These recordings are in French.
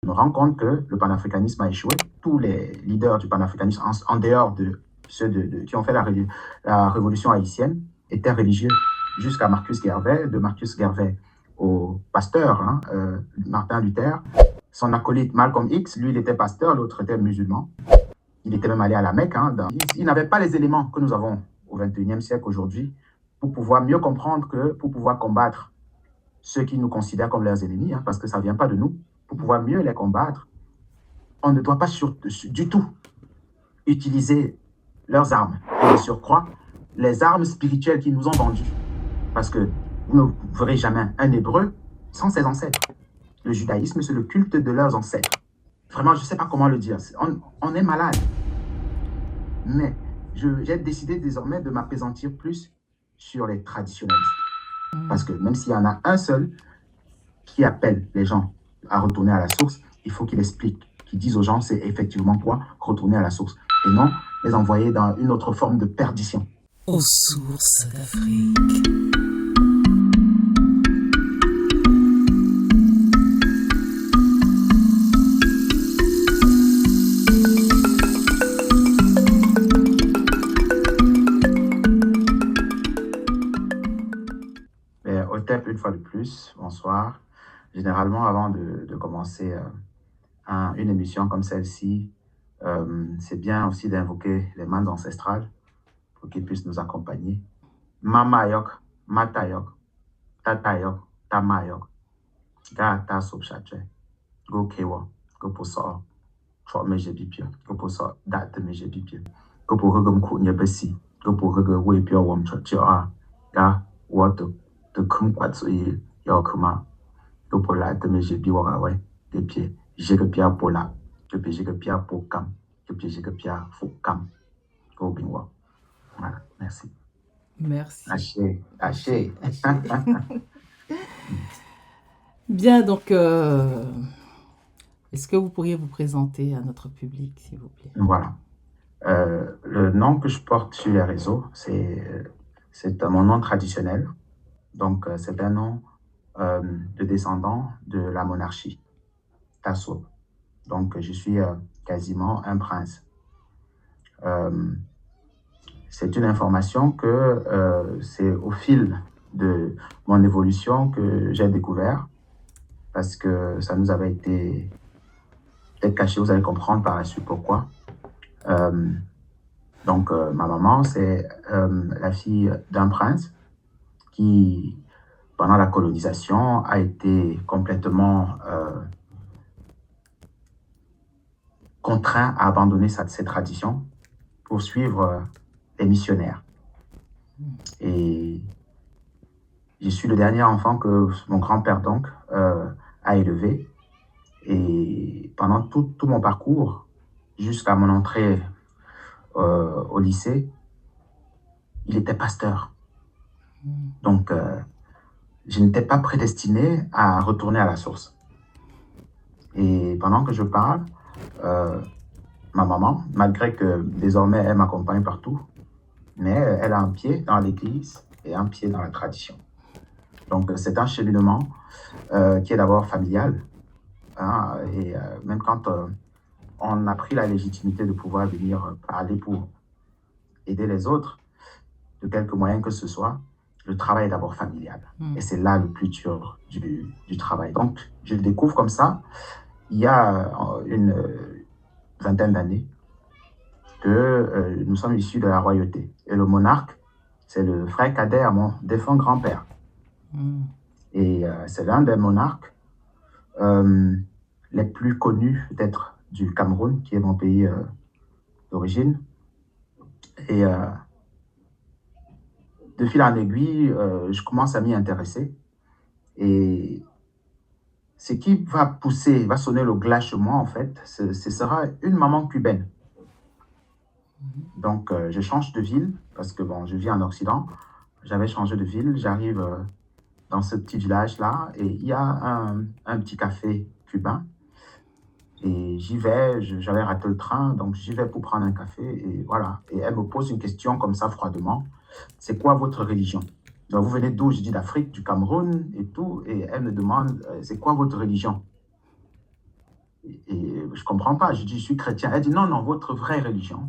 me rends compte que le panafricanisme a échoué. Tous les leaders du panafricanisme, en dehors de ceux qui ont fait la révolution haïtienne, étaient religieux, jusqu'à Marcus Garvey, de Marcus Garvey au pasteur, Martin Luther. Son acolyte Malcolm X, lui, il était pasteur, l'autre était musulman. Il était même allé à la Mecque. Il n'avait pas les éléments que nous avons au XXIe siècle aujourd'hui pour pouvoir mieux comprendre que pour pouvoir combattre ceux qui nous considèrent comme leurs ennemis, parce que ça ne vient pas de nous. Pour pouvoir mieux les combattre, on ne doit pas du tout utiliser leurs armes. Et de surcroît, les armes spirituelles qu'ils nous ont vendues. Parce que vous ne verrez jamais un Hébreu sans ses ancêtres. Le judaïsme, c'est le culte de leurs ancêtres. Vraiment, je ne sais pas comment le dire. On est malade. Mais j'ai décidé désormais de m'appesantir plus sur les traditionnalistes. Parce que même s'il y en a un seul qui appelle les gens à retourner à la source, il faut qu'il explique, qu'il dise aux gens c'est effectivement quoi retourner à la source. Et non les envoyer dans une autre forme de perdition. Aux sources d'Afrique. Hotep, une fois de plus, bonsoir. Généralement, avant de commencer une émission comme celle-ci, c'est bien aussi d'invoquer les mains ancestrales pour qu'ils puissent nous accompagner. Mamayok, Matayok, Tatayok, Tamayok, Gata Sobchatche, Go Kewa, Go Posa, Chok Mejebipia, Go Posa, Dat Mejebipia, Go Pohugum Kunyabesi, Go Pohuga Wepia Wom Chotja, Ga Wato, de Kumquatsu Yakuma, Go Pola de Mejebi Warawe, de Pied, Jegapia Pola, de Pejegapia Pokam, de Pejegapia Fokam, Go Bingwa. Voilà, merci. Merci. Haché. Bien, donc, est-ce que vous pourriez vous présenter à notre public, s'il vous plaît? Voilà. Le nom que je porte sur les réseaux, c'est mon nom traditionnel. Donc, c'est un nom de descendant de la monarchie, Tasso. Donc, je suis quasiment un prince. C'est une information que c'est au fil de mon évolution que j'ai découvert, parce que ça nous avait été peut-être caché, vous allez comprendre par la suite pourquoi. Donc, ma maman, c'est la fille d'un prince qui, pendant la colonisation, a été complètement contraint à abandonner ses traditions pour suivre les missionnaires. Et je suis le dernier enfant que mon grand-père, donc, a élevé. Et pendant tout mon parcours, jusqu'à mon entrée au lycée, il était pasteur. Donc, je n'étais pas prédestiné à retourner à la source. Et pendant que je parle, ma maman, malgré que désormais elle m'accompagne partout, mais elle a un pied dans l'église et un pied dans la tradition. Donc, c'est un cheminement qui est d'abord familial. Et même quand on a pris la légitimité de pouvoir venir parler pour aider les autres, de quelques moyens que ce soit, le travail est d'abord familial. Et c'est là le plus dur du travail. Donc, je découvre comme ça, il y a une vingtaine d'années, que nous sommes issus de la royauté. Et le monarque, c'est le frère cadet à mon défunt grand-père. Et c'est l'un des monarques les plus connus, peut-être, du Cameroun, qui est mon pays d'origine. Et de fil en aiguille, je commence à m'y intéresser. Et ce qui va sonner le glas chez moi, en fait, ce sera une maman cubaine. Donc, je change de ville, parce que, bon, je vis en Occident. J'avais changé de ville, j'arrive dans ce petit village-là, et il y a un petit café cubain. Et j'y vais, j'avais raté le train, donc j'y vais pour prendre un café, et voilà. Et elle me pose une question comme ça, froidement. C'est quoi votre religion? Donc, vous venez d'où? Je dis d'Afrique, du Cameroun et tout. Et elle me demande, c'est quoi votre religion? Et je ne comprends pas. Je dis, je suis chrétien. Elle dit, non, non, votre vraie religion.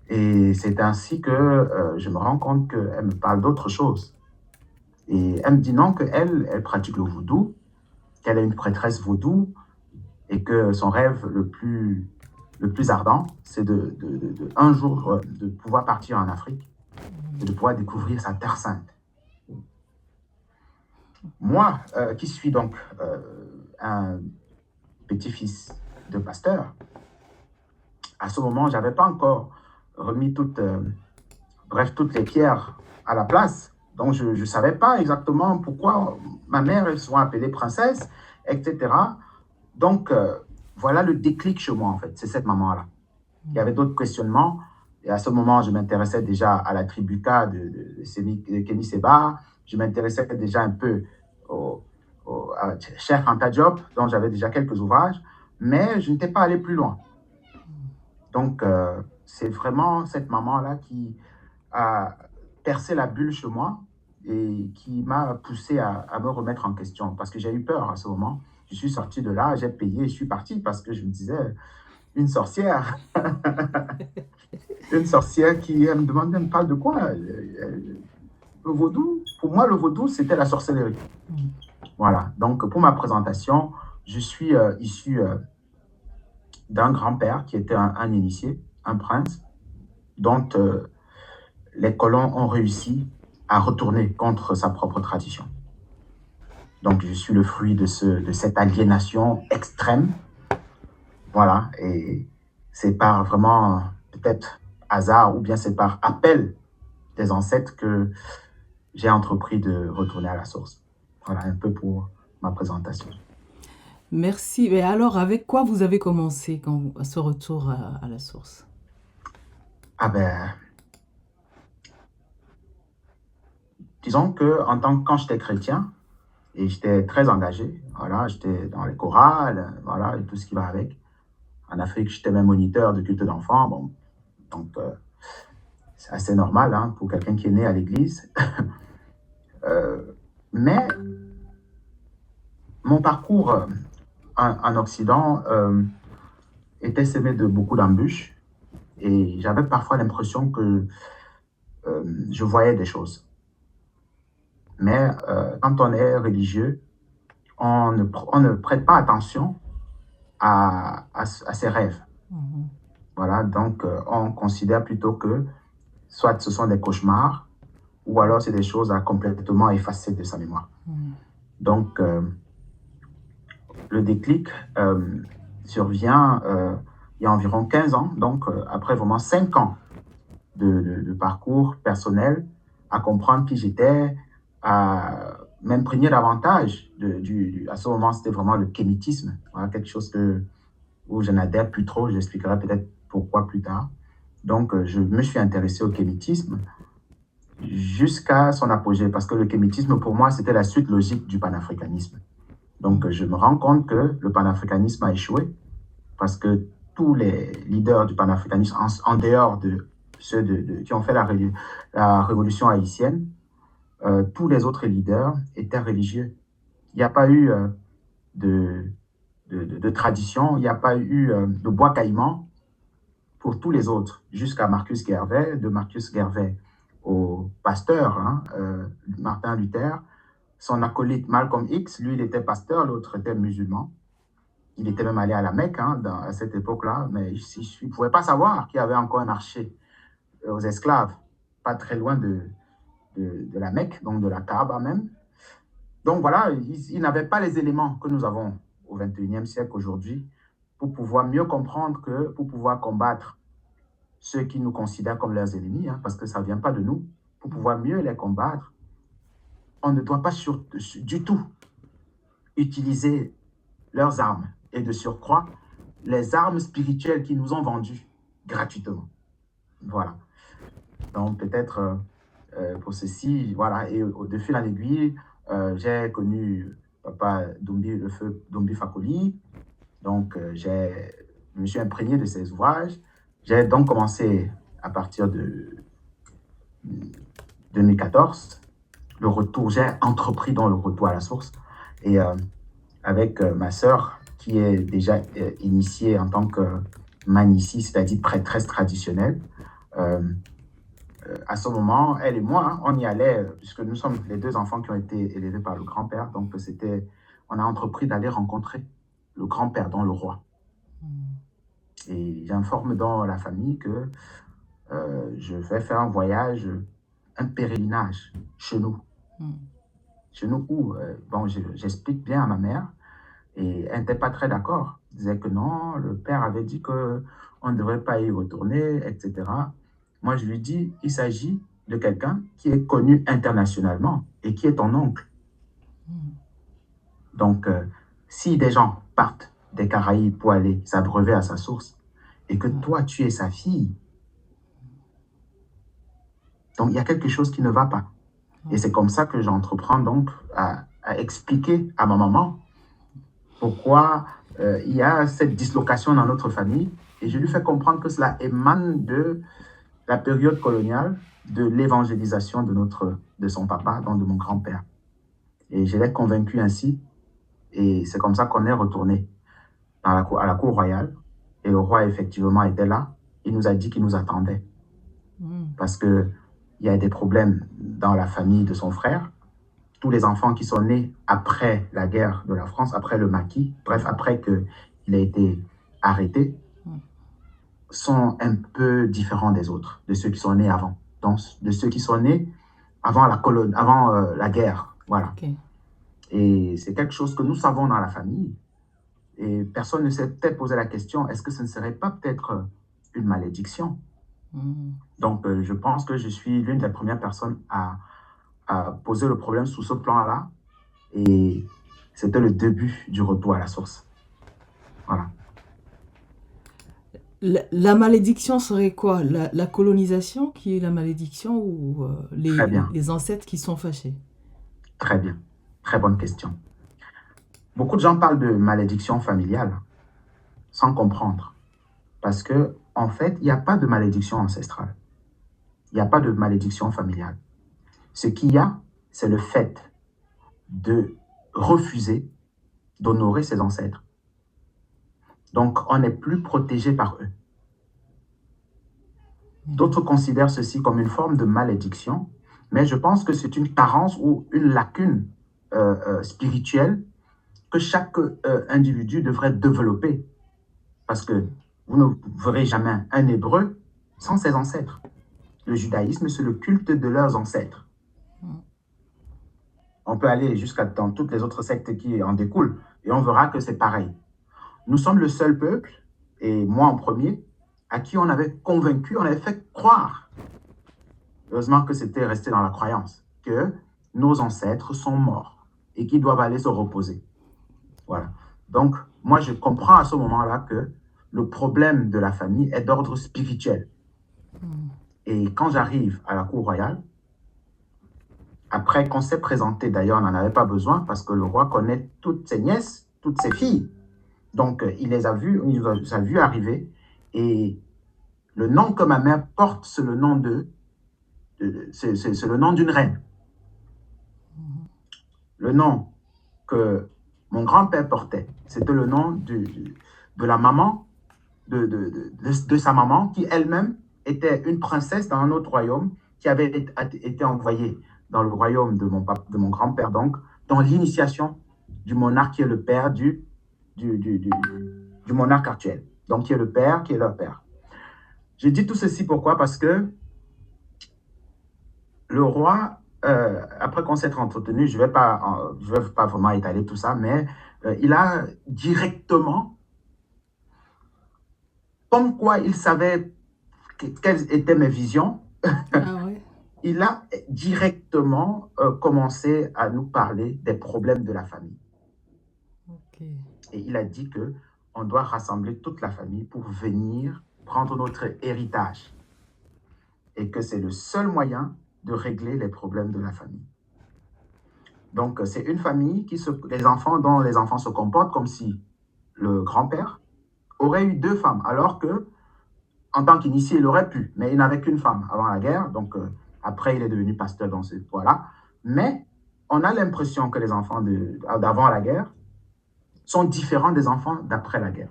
Et c'est ainsi que je me rends compte qu'elle me parle d'autre chose. Et elle me dit non, qu'elle, elle pratique le vaudou, qu'elle est une prêtresse vaudou, et que son rêve le plus ardent, c'est un jour de pouvoir partir en Afrique et de pouvoir découvrir sa terre sainte. Moi, qui suis donc un petit-fils de pasteur, à ce moment, je n'avais pas encore remis toutes les pierres à la place. Donc, je ne savais pas exactement pourquoi ma mère elle soit appelée princesse, etc. Donc, voilà le déclic chez moi, en fait. C'est cette maman-là. Il y avait d'autres questionnements. Et à ce moment, je m'intéressais déjà à la tribuka de Kémy Séba. Je m'intéressais déjà un peu à Cheikh Anta Diop, dont j'avais déjà quelques ouvrages. Mais je n'étais pas allé plus loin. Donc, c'est vraiment cette maman-là qui a percé la bulle chez moi et qui m'a poussé à me remettre en question. Parce que j'ai eu peur à ce moment. Je suis sorti de là, j'ai payé, je suis parti parce que je me disais, une sorcière. Une sorcière qui me demandait, elle me parle de quoi? Le vaudou, pour moi, le vaudou, c'était la sorcellerie. Voilà, donc pour ma présentation, je suis issu d'un grand-père qui était un initié, un prince, dont les colons ont réussi à retourner contre sa propre tradition. Donc, je suis le fruit de cette aliénation extrême. Voilà, et c'est par vraiment, peut-être, hasard, ou bien c'est par appel des ancêtres que j'ai entrepris de retourner à la source. Voilà, un peu pour ma présentation. Merci. Et alors, avec quoi vous avez commencé ce retour à la source? Ah ben, disons que quand j'étais chrétien, et j'étais très engagé, voilà, j'étais dans les chorales, voilà, et tout ce qui va avec. En Afrique, j'étais même moniteur de culte d'enfants, bon, donc c'est assez normal hein, pour quelqu'un qui est né à l'église. Mais mon parcours en Occident était semé de beaucoup d'embûches et j'avais parfois l'impression que je voyais des choses. Mais quand on est religieux, on ne prête pas attention à ses rêves. Voilà, donc on considère plutôt que soit ce sont des cauchemars ou alors c'est des choses à complètement effacer de sa mémoire. Donc, le déclic survient il y a environ 15 ans, donc après vraiment 5 ans de parcours personnel, à comprendre qui j'étais, à m'imprégner davantage. À ce moment, c'était vraiment le kémitisme, voilà, quelque chose où je n'adhère plus trop, j'expliquerai peut-être pourquoi plus tard. Donc, je me suis intéressé au kémitisme jusqu'à son apogée, parce que le kémitisme, pour moi, c'était la suite logique du panafricanisme. Donc, je me rends compte que le panafricanisme a échoué, parce que tous les leaders du panafricanisme, en dehors de ceux qui ont fait la révolution haïtienne, tous les autres leaders étaient religieux. Il n'y a pas eu de tradition, il n'y a pas eu de bois caïman pour tous les autres, jusqu'à Marcus Garvey, de Marcus Garvey au pasteur, hein, Martin Luther, son acolyte Malcolm X, lui, il était pasteur, l'autre était musulman. Il était même allé à la Mecque hein, à cette époque-là, mais il ne pouvait pas savoir qu'il y avait encore un marché aux esclaves, pas très loin de la Mecque, donc de la Kaaba même. Donc voilà, il n'avait pas les éléments que nous avons au XXIe siècle aujourd'hui pour pouvoir mieux comprendre que pour pouvoir combattre ceux qui nous considèrent comme leurs ennemis, hein, parce que ça ne vient pas de nous, pour pouvoir mieux les combattre, on ne doit pas du tout utiliser leurs armes et de surcroît les armes spirituelles qu'ils nous ont vendues gratuitement. Voilà. Donc peut-être pour ceci, voilà, et de fil en aiguille, j'ai connu Papa Doumbé, le feu Doumbé Fakoli, donc je me suis imprégné de ses ouvrages. J'ai donc commencé à partir de 2014, j'ai entrepris dans le retour à la source, et avec ma sœur, qui est déjà initiée en tant que manicie, c'est-à-dire prêtresse traditionnelle. Euh, à ce moment, elle et moi, hein, on y allait, puisque nous sommes les deux enfants qui ont été élevés par le grand-père. Donc, on a entrepris d'aller rencontrer le grand-père, dont le roi. Et j'informe dans la famille que je vais faire un voyage, un pèlerinage chez nous. Chez nous où, bon, j'explique bien à ma mère, et elle n'était pas très d'accord. Elle disait que non, le père avait dit qu'on ne devrait pas y retourner, etc. Moi, je lui dis, il s'agit de quelqu'un qui est connu internationalement et qui est ton oncle. Donc, si des gens partent des Caraïbes pour aller s'abreuver à sa source et que toi, tu es sa fille, donc il y a quelque chose qui ne va pas. Et c'est comme ça que j'entreprends donc à expliquer à ma maman pourquoi il y a cette dislocation dans notre famille. Et je lui fais comprendre que cela émane de la période coloniale, de l'évangélisation de son papa, donc de mon grand-père. Et je l'ai convaincu ainsi. Et c'est comme ça qu'on est retourné à la cour royale. Et le roi, effectivement, était là. Il nous a dit qu'il nous attendait. Parce qu'il y a des problèmes dans la famille de son frère. Tous les enfants qui sont nés après la guerre de la France, après le maquis, bref, après qu'il ait été arrêté, sont un peu différents des autres, de ceux qui sont nés avant. Donc, de ceux qui sont nés avant la guerre. Voilà. Okay. Et c'est quelque chose que nous savons dans la famille. Et personne ne s'est peut-être posé la question, est-ce que ce ne serait pas peut-être une malédiction? Donc, je pense que je suis l'une des premières personnes à poser le problème sous ce plan-là. Et c'était le début du retour à la source. Voilà. La malédiction serait quoi? La colonisation qui est la malédiction ou les ancêtres qui sont fâchés? Très bien. Très bonne question. Beaucoup de gens parlent de malédiction familiale sans comprendre. Parce que, en fait, il n'y a pas de malédiction ancestrale. Il n'y a pas de malédiction familiale. Ce qu'il y a, c'est le fait de refuser d'honorer ses ancêtres. Donc, on n'est plus protégé par eux. D'autres considèrent ceci comme une forme de malédiction, mais je pense que c'est une carence ou une lacune spirituelle que chaque individu devrait développer. Parce que vous ne verrez jamais un Hébreu sans ses ancêtres. Le judaïsme, c'est le culte de leurs ancêtres. On peut aller jusqu'à dans toutes les autres sectes qui en découlent, et on verra que c'est pareil. Nous sommes le seul peuple, et moi en premier, à qui on avait convaincu, on avait fait croire, heureusement que c'était resté dans la croyance, que nos ancêtres sont morts et qu'ils doivent aller se reposer. Voilà. Donc, moi, je comprends à ce moment-là que le problème de la famille est d'ordre spirituel. Et quand j'arrive à la cour royale, après qu'on s'est présenté, d'ailleurs, on n'en avait pas besoin parce que le roi connaît toutes ses nièces, toutes ses filles. Donc, il les a vues, il nous a vus arriver. Et le nom que ma mère porte, c'est le nom c'est le nom d'une reine. Le nom que mon grand-père portait, c'était le nom de la maman, de sa maman, qui elle-même était une princesse dans un autre royaume, qui avait été envoyée dans le royaume de mon grand-père, donc, dans l'initiation du monarque qui est le père du monarque actuel. Donc, qui est le père, qui est leur père. Je dis tout ceci pourquoi? Parce que le roi, après qu'on s'être entretenu, je ne vais pas vraiment étaler tout ça, mais il a directement, comme quoi il savait quelles étaient mes visions, il a directement commencé à nous parler des problèmes de la famille. Okay. Et il a dit qu'on doit rassembler toute la famille pour venir prendre notre héritage. Et que c'est le seul moyen de régler les problèmes de la famille. Donc, c'est une famille dont les enfants se comportent comme si le grand-père aurait eu 2 femmes, alors que, en tant qu'initié, il aurait pu, mais il n'avait qu'une femme avant la guerre, donc après, il est devenu pasteur dans ce point-là. Mais on a l'impression que les enfants d'avant la guerre sont différents des enfants d'après la guerre.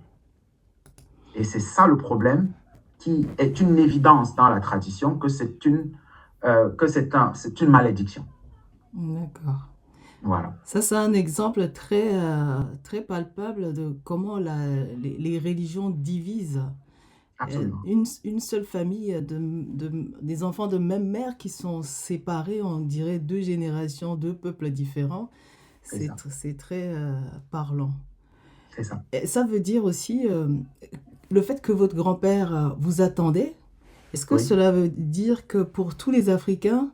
Et c'est ça le problème, qui est une évidence dans la tradition, que c'est une malédiction. D'accord. Voilà. Ça, c'est un exemple très palpable de comment les religions divisent. Absolument. Une seule famille, des enfants de même mère qui sont séparés, on dirait 2 générations, 2 peuples différents. C'est ça. C'est très parlant. C'est ça. Et ça veut dire aussi le fait que votre grand-père vous attendait. Est-ce que Oui. cela veut dire que pour tous les Africains,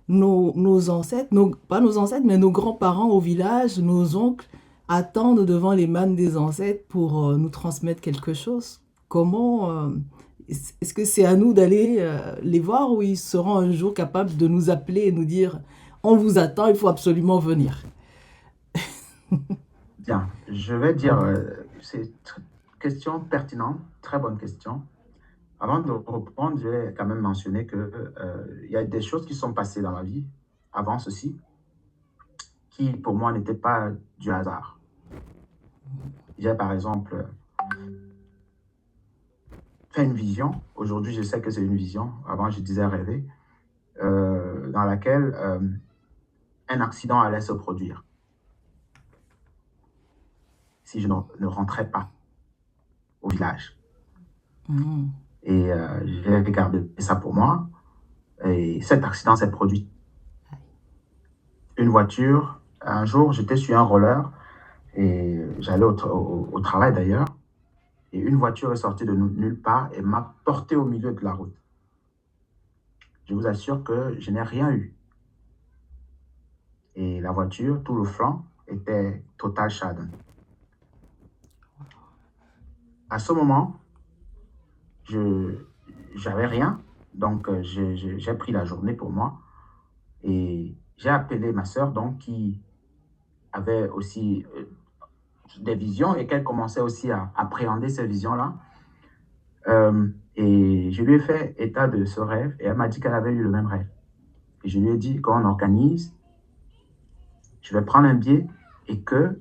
nos ancêtres, pas nos ancêtres, mais nos grands-parents au village, nos oncles, attendent devant les mânes des ancêtres pour nous transmettre quelque chose? Comment est-ce que c'est à nous d'aller les voir, ou ils seront un jour capables de nous appeler et nous dire on vous attend, il faut absolument venir? Bien, je vais dire, c'est une question pertinente, très bonne question. Avant de répondre, je vais quand même mentionner que il y a des choses qui sont passées dans ma vie avant ceci, qui pour moi n'étaient pas du hasard. J'ai par exemple fait une vision. Aujourd'hui, je sais que c'est une vision. Avant, je disais rêver, dans laquelle un accident allait se produire si je ne rentrais pas au village. Mhm. Et j'ai regardé ça pour moi. Et cet accident s'est produit. Une voiture, un jour, j'étais sur un roller et j'allais au travail d'ailleurs. Et une voiture est sortie de nulle part et m'a porté au milieu de la route. Je vous assure que je n'ai rien eu. Et la voiture, tout le flanc, était total shadowed. À ce moment, je n'avais rien, donc j'ai pris la journée pour moi et j'ai appelé ma sœur, donc qui avait aussi des visions et qu'elle commençait aussi à appréhender ces visions-là. Et je lui ai fait état de ce rêve et elle m'a dit qu'elle avait eu le même rêve. Et je lui ai dit qu'on organise, je vais prendre un billet et que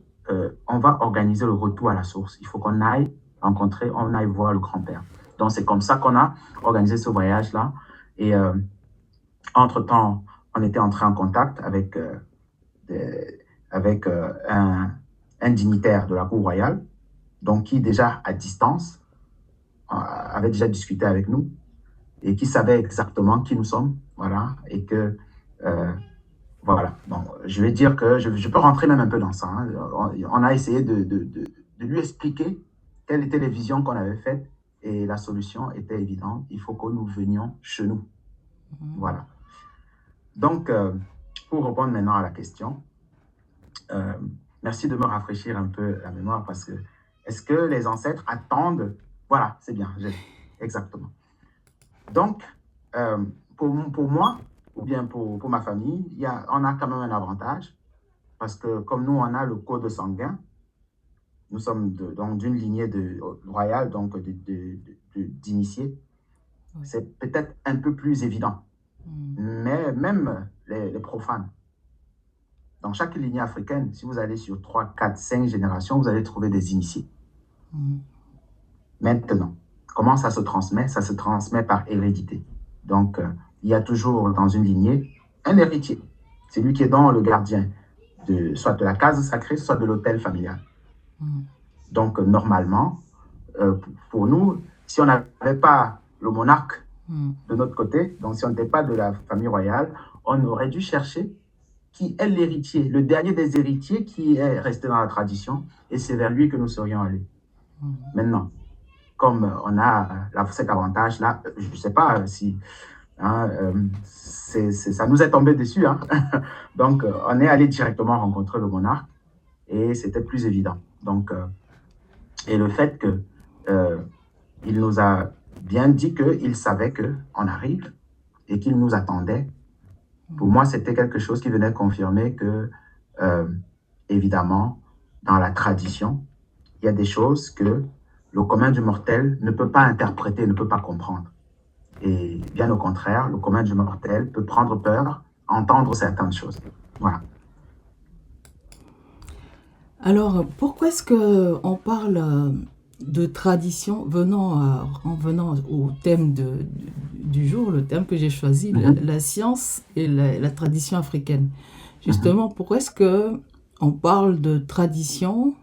on va organiser le retour à la source. Il faut qu'on aille rencontrer, on aille voir le grand-père. Donc c'est comme ça qu'on a organisé ce voyage-là. Et entre-temps, on était entré en contact avec, un dignitaire de la cour royale, donc qui déjà à distance avait déjà discuté avec nous et qui savait exactement qui nous sommes, voilà, et que voilà. Bon, je vais dire que je peux rentrer même un peu dans ça. Hein. On a essayé de lui expliquer quelles étaient les visions qu'on avait faites et la solution était évidente. Il faut que nous venions chez nous. Voilà. Donc, pour répondre maintenant à la question, merci de me rafraîchir un peu la mémoire parce que est-ce que les ancêtres attendent? Voilà, c'est bien, exactement. Donc, pour moi, ou bien pour ma famille, on a quand même un avantage parce que comme nous, on a le code sanguin, nous sommes donc d'une lignée royale, donc d'initiés, c'est peut-être un peu plus évident. Mais même les profanes, dans chaque lignée africaine, si vous allez sur 3, 4, 5 générations, vous allez trouver des initiés. Maintenant, comment ça se transmet? Ça se transmet par hérédité. Donc, il y a toujours dans une lignée un héritier. C'est lui qui est dans le gardien, soit de la case sacrée, soit de l'hôtel familial. Donc, normalement, pour nous, si on n'avait pas le monarque de notre côté, donc si on n'était pas de la famille royale, on aurait dû chercher qui est l'héritier, le dernier des héritiers qui est resté dans la tradition, et c'est vers lui que nous serions allés. Maintenant, comme on a cet avantage-là, je ne sais pas si hein, ça nous est tombé dessus. Hein. Donc, on est allé directement rencontrer le monarque et c'était plus évident. Donc, et le fait qu'il nous a bien dit qu'il savait qu'on arrive et qu'il nous attendait, pour moi, c'était quelque chose qui venait confirmer que, évidemment, dans la tradition, il y a des choses que le commun du mortel ne peut pas interpréter, ne peut pas comprendre. Et bien au contraire, le commun du mortel peut prendre peur, entendre certaines choses. Voilà. Alors, pourquoi est-ce que on parle de tradition en venant au thème du jour, le thème que j'ai choisi, Mhm, la science et la tradition africaine. mhm. Justement, pourquoi est-ce que on parle de tradition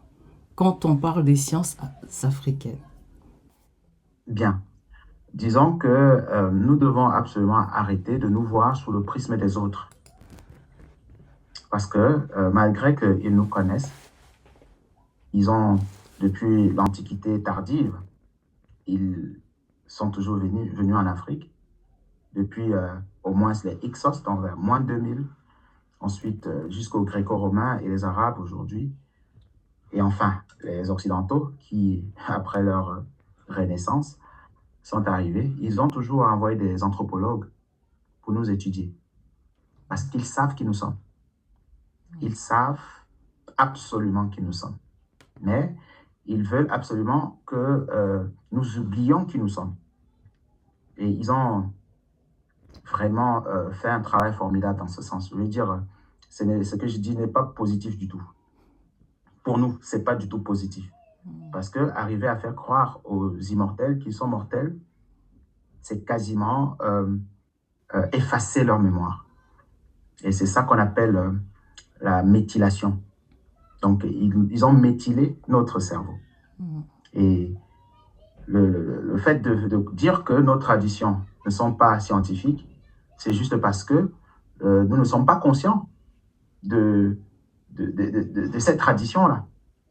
quand on parle des sciences africaines? Bien. Disons que nous devons absolument arrêter de nous voir sous le prisme des autres. Parce que malgré qu'ils nous connaissent, ils ont, depuis l'Antiquité tardive, ils sont toujours venus en Afrique, depuis au moins les Hyksos, donc vers moins 2000, ensuite jusqu'aux Gréco-Romains et les Arabes aujourd'hui, et enfin les Occidentaux qui, après leur renaissance, sont arrivés. Ils ont toujours envoyé des anthropologues pour nous étudier, parce qu'ils savent qui nous sommes. Ils savent absolument qui nous sommes. Mais ils veulent absolument que nous oublions qui nous sommes. Et ils ont vraiment fait un travail formidable dans ce sens. Je veux dire, ce que je dis n'est pas positif du tout. Pour nous, ce n'est pas du tout positif. Parce que arriver à faire croire aux immortels qu'ils sont mortels, c'est quasiment effacer leur mémoire. Et c'est ça qu'on appelle la méthylation. Donc, ils ont méthylé notre cerveau. Et le fait de dire que nos traditions ne sont pas scientifiques, c'est juste parce que nous ne sommes pas conscients de cette tradition-là.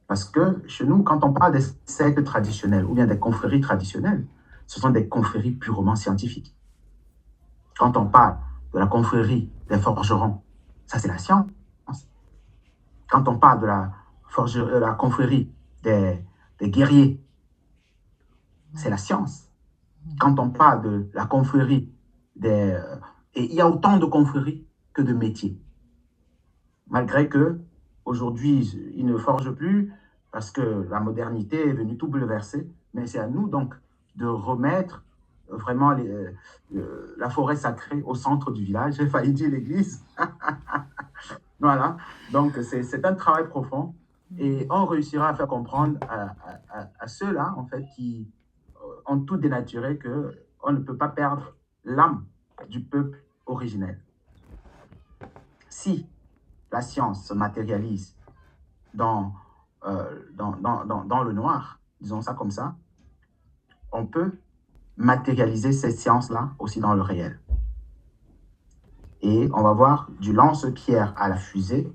Parce que chez nous, quand on parle des sectes traditionnelles ou bien des confréries traditionnelles, ce sont des confréries purement scientifiques. Quand on parle de la confrérie des forgerons, ça c'est la science. Quand on parle de la confrérie des guerriers, c'est la science. Quand on parle de la confrérie et il y a autant de confréries que de métiers. Malgré que aujourd'hui, ils ne forgent plus parce que la modernité est venue tout bouleverser, mais c'est à nous donc de remettre vraiment la forêt sacrée au centre du village. J'ai failli dire l'église. Voilà, donc c'est un travail profond et on réussira à faire comprendre à ceux-là, en fait, qui ont tout dénaturé, qu'on ne peut pas perdre l'âme du peuple originel. Si la science se matérialise dans le noir, disons ça comme ça, on peut matérialiser cette science-là aussi dans le réel. Et on va voir du lance-pierre à la fusée,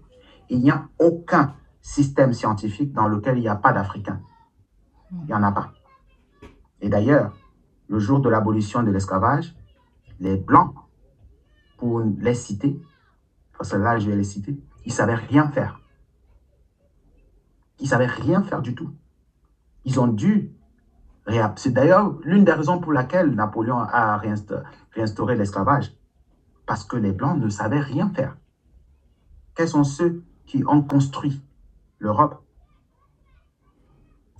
il n'y a aucun système scientifique dans lequel il n'y a pas d'Africains. Il n'y en a pas. Et d'ailleurs, le jour de l'abolition de l'esclavage, les Blancs, pour les citer, parce que là je vais les citer, ils ne savaient rien faire. Ils ne savaient rien faire du tout. Ils ont dû c'est d'ailleurs l'une des raisons pour laquelle Napoléon a réinstauré l'esclavage. Parce que les Blancs ne savaient rien faire. Quels sont ceux qui ont construit l'Europe?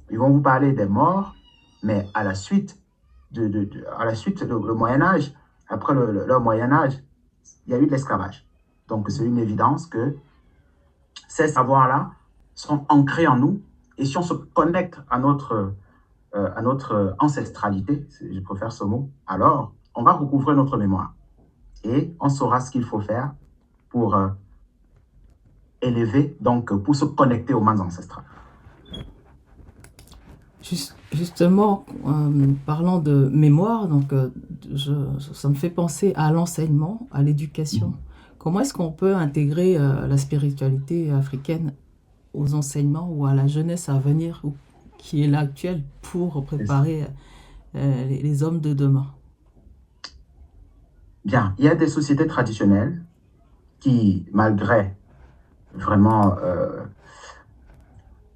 Ils vont vous parler des morts, mais à la suite, le Moyen-Âge, après leur Moyen-Âge, il y a eu de l'esclavage. Donc, c'est une évidence que ces savoirs-là sont ancrés en nous. Et si on se connecte à notre ancestralité, je préfère ce mot, alors on va recouvrer notre mémoire. Et on saura ce qu'il faut faire pour élever, donc pour se connecter aux mains ancestrales. Justement, parlant de mémoire, donc ça me fait penser à l'enseignement, à l'éducation. Comment est-ce qu'on peut intégrer la spiritualité africaine aux enseignements ou à la jeunesse à venir qui est là actuelle pour préparer les hommes de demain? Bien, il y a des sociétés traditionnelles qui, malgré vraiment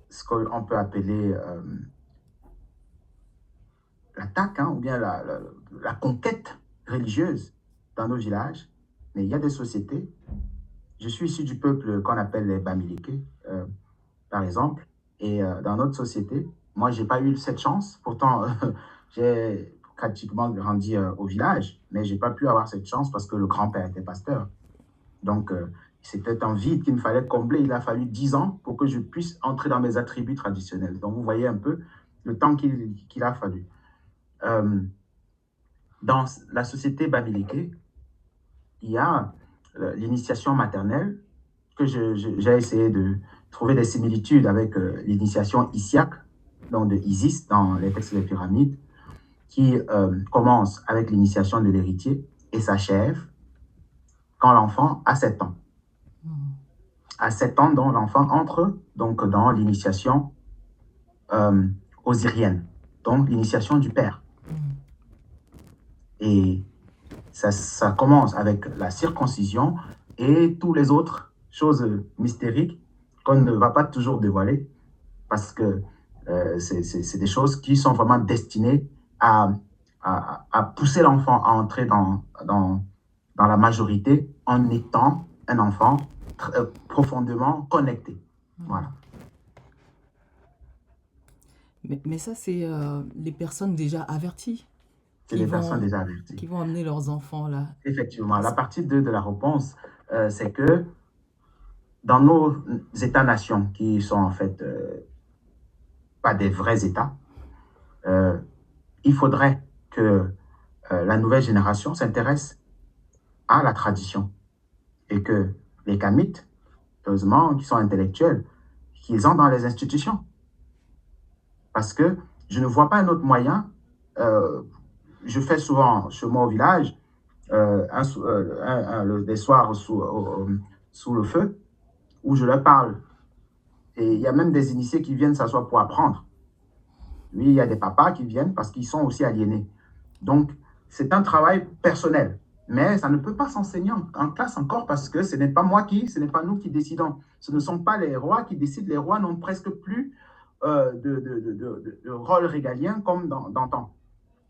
ce qu'on peut appeler l'attaque, ou bien la conquête religieuse dans nos villages, mais il y a des sociétés. Je suis issu du peuple qu'on appelle les Bamileke, par exemple, et dans notre société, moi, je n'ai pas eu cette chance. Pourtant, j'ai pratiquement grandi au village, mais je n'ai pas pu avoir cette chance parce que le grand-père était pasteur. Donc, C'était un vide qu'il me fallait combler. Il a fallu 10 ans pour que je puisse entrer dans mes attributs traditionnels. Donc, vous voyez un peu le temps qu'il a fallu. Dans la société bamileke, il y a l'initiation maternelle que j'ai essayé de trouver des similitudes avec l'initiation Isiaq, donc de Isis dans les textes des pyramides, qui commence avec l'initiation de l'héritier et s'achève quand l'enfant a 7 ans. À 7 ans, donc, l'enfant entre donc, dans l'initiation osirienne, donc l'initiation du père. Et ça commence avec la circoncision et toutes les autres choses mystériques qu'on ne va pas toujours dévoiler parce que c'est des choses qui sont vraiment destinées à pousser l'enfant à entrer dans la majorité en étant un enfant profondément connecté. Voilà. Mais ça, c'est les personnes déjà averties C'est des personnes déjà averties. qui vont amener leurs enfants là. Effectivement. La partie 2 de la réponse, c'est que dans nos États-nations, qui sont en fait pas des vrais États, il faudrait que la nouvelle génération s'intéresse à la tradition et que les Kamites, heureusement, qui sont intellectuels, qu'ils entrent dans les institutions. Parce que je ne vois pas un autre moyen. Je fais souvent chez moi au village des soirs sous le feu où je leur parle. Et il y a même des initiés qui viennent s'asseoir pour apprendre. Oui, il y a des papas qui viennent parce qu'ils sont aussi aliénés. Donc, c'est un travail personnel. Mais ça ne peut pas s'enseigner en classe encore parce que ce n'est pas nous qui décidons. Ce ne sont pas les rois qui décident. Les rois n'ont presque plus de rôle régalien comme d'antan.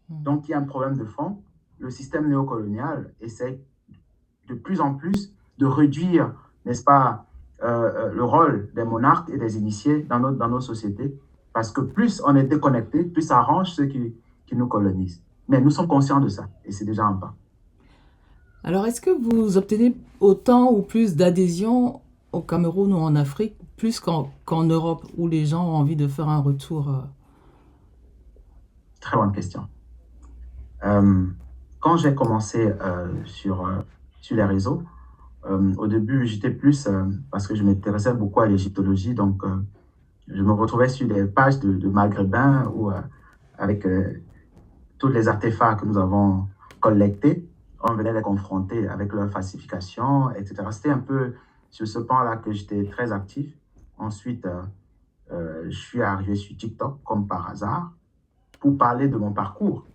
Donc, il y a un problème de fond. Le système néocolonial essaie de plus en plus de réduire, n'est-ce pas, le rôle des monarques et des initiés dans nos sociétés. Parce que plus on est déconnecté, plus ça arrange ceux qui nous colonisent. Mais nous sommes conscients de ça et c'est déjà un pas. Alors, est-ce que vous obtenez autant ou plus d'adhésion au Cameroun ou en Afrique, plus qu'en Europe, où les gens ont envie de faire un retour Très bonne question. Quand j'ai commencé sur les réseaux, au début, j'étais plus, parce que je m'intéressais beaucoup à l'égyptologie, donc je me retrouvais sur des pages de maghrébins ou avec tous les artefacts que nous avons collectés, on venait les confronter avec leur falsification, etc. C'était un peu sur ce pan-là que j'étais très actif. Ensuite, je suis arrivé sur TikTok, comme par hasard, pour parler de mon parcours.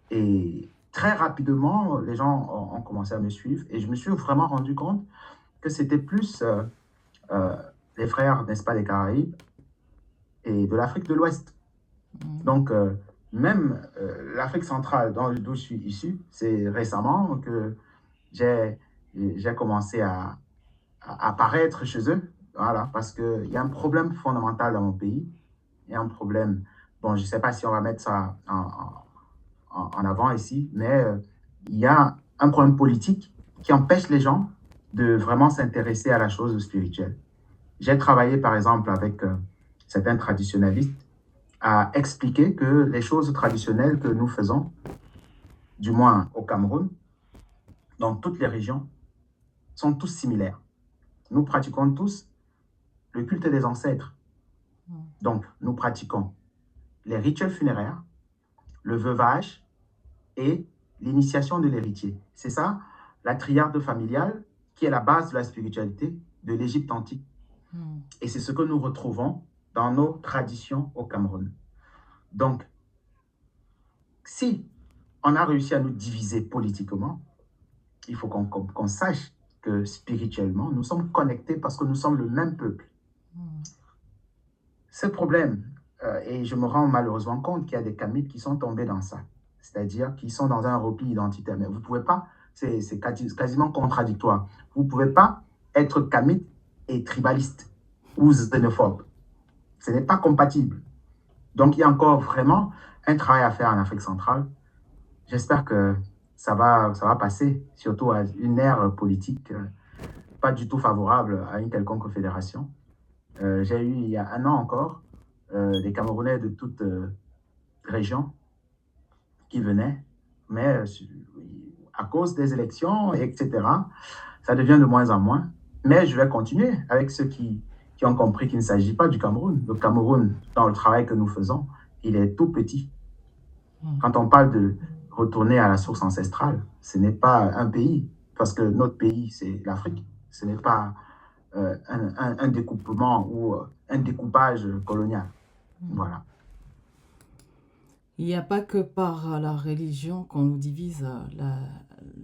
Et très rapidement, les gens ont commencé à me suivre et je me suis vraiment rendu compte que c'était plus les frères, n'est-ce pas, des Caraïbes et de l'Afrique de l'Ouest. Donc, même l'Afrique centrale, d'où je suis issu, c'est récemment que j'ai commencé à apparaître chez eux. Voilà, parce qu'il y a un problème fondamental dans mon pays. Il y a un problème, bon, je ne sais pas si on va mettre ça en avant ici, mais il y a un problème politique qui empêche les gens de vraiment s'intéresser à la chose spirituelle. J'ai travaillé, par exemple, avec certains traditionalistes à expliquer que les choses traditionnelles que nous faisons, du moins au Cameroun, dans toutes les régions, sont tous similaires. Nous pratiquons tous le culte des ancêtres. Donc, nous pratiquons les rituels funéraires, le veuvage et l'initiation de l'héritier. C'est ça, la triade familiale qui est la base de la spiritualité de l'Égypte antique. Et c'est ce que nous retrouvons dans nos traditions au Cameroun. Donc, si on a réussi à nous diviser politiquement, il faut qu'on sache que spirituellement, nous sommes connectés parce que nous sommes le même peuple. Ce problème, et je me rends malheureusement compte qu'il y a des Kamites qui sont tombés dans ça, c'est-à-dire qui sont dans un repli identitaire. Mais vous ne pouvez pas, c'est quasiment contradictoire, vous ne pouvez pas être Kamite et tribaliste ou xénophobe. Ce n'est pas compatible. Donc, il y a encore vraiment un travail à faire en Afrique centrale. J'espère que ça va passer, surtout à une ère politique pas du tout favorable à une quelconque fédération. J'ai eu, il y a un an encore, des Camerounais de toutes régions qui venaient, mais à cause des élections, etc., ça devient de moins en moins. Mais je vais continuer avec ceux qui ont compris qu'il ne s'agit pas du Cameroun. Le Cameroun, dans le travail que nous faisons, il est tout petit. Quand on parle de retourner à la source ancestrale, ce n'est pas un pays, parce que notre pays, c'est l'Afrique. Ce n'est pas un découpement ou un découpage colonial. Voilà. Il n'y a pas que par la religion qu'on nous divise.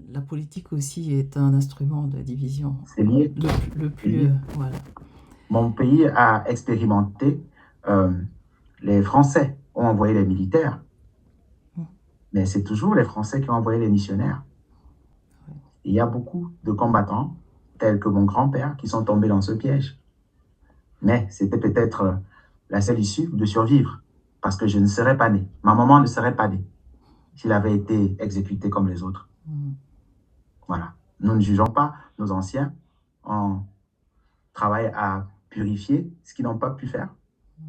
La politique aussi est un instrument de division. C'est lié. Le plus, voilà. Mon pays a expérimenté, les Français ont envoyé les militaires, mais c'est toujours les Français qui ont envoyé les missionnaires. Il y a beaucoup de combattants, tels que mon grand-père, qui sont tombés dans ce piège. Mais c'était peut-être la seule issue de survivre, parce que je ne serais pas né. Ma maman ne serait pas née s'il avait été exécuté comme les autres. Voilà. Nous ne jugeons pas nos anciens. On travaille à purifier ce qu'ils n'ont pas pu faire.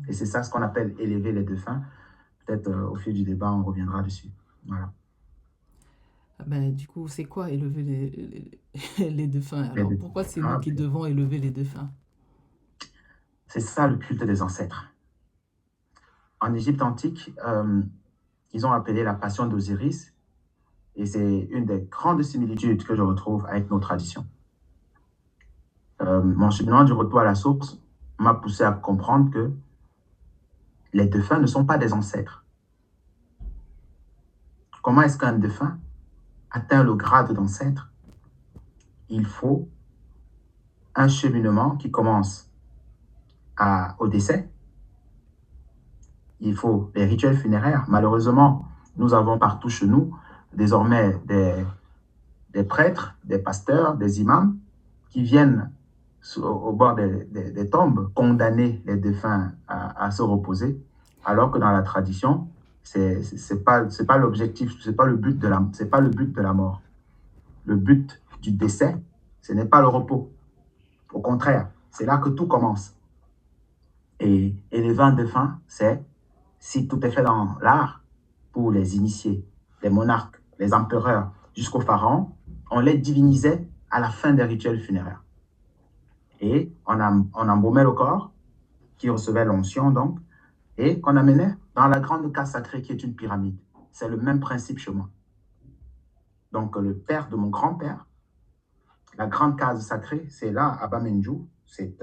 Et c'est ça ce qu'on appelle élever les défunts. Peut-être au fil du débat, on reviendra dessus. Voilà. Ben, du coup, c'est quoi élever les défunts? Alors, pourquoi c'est nous qui devons élever les défunts? C'est ça le culte des ancêtres. En Égypte antique, ils ont appelé la passion d'Osiris, et c'est une des grandes similitudes que je retrouve avec nos traditions. Mon cheminement du retour à la source m'a poussé à comprendre que les défunts ne sont pas des ancêtres. Comment est-ce qu'un défunt atteint le grade d'ancêtre? Il faut un cheminement qui commence au décès. Il faut les rituels funéraires. Malheureusement, nous avons partout chez nous désormais des prêtres, des pasteurs, des imams qui viennent au bord des tombes condamner les défunts à se reposer, alors que dans la tradition, c'est pas l'objectif, c'est pas le but de la mort. Le but du décès, ce n'est pas le repos. Au contraire, c'est là que tout commence. Et les 20 défunts, c'est, si tout est fait dans l'art, pour les initiés, les monarques, les empereurs, jusqu'aux pharaons, on les divinisait à la fin des rituels funéraires. Et on embaumait le corps, qui recevait l'onction donc, et qu'on amenait dans la grande case sacrée qui est une pyramide. C'est le même principe chez moi. Donc le père de mon grand-père, la grande case sacrée, c'est là, à Bamenju, c'est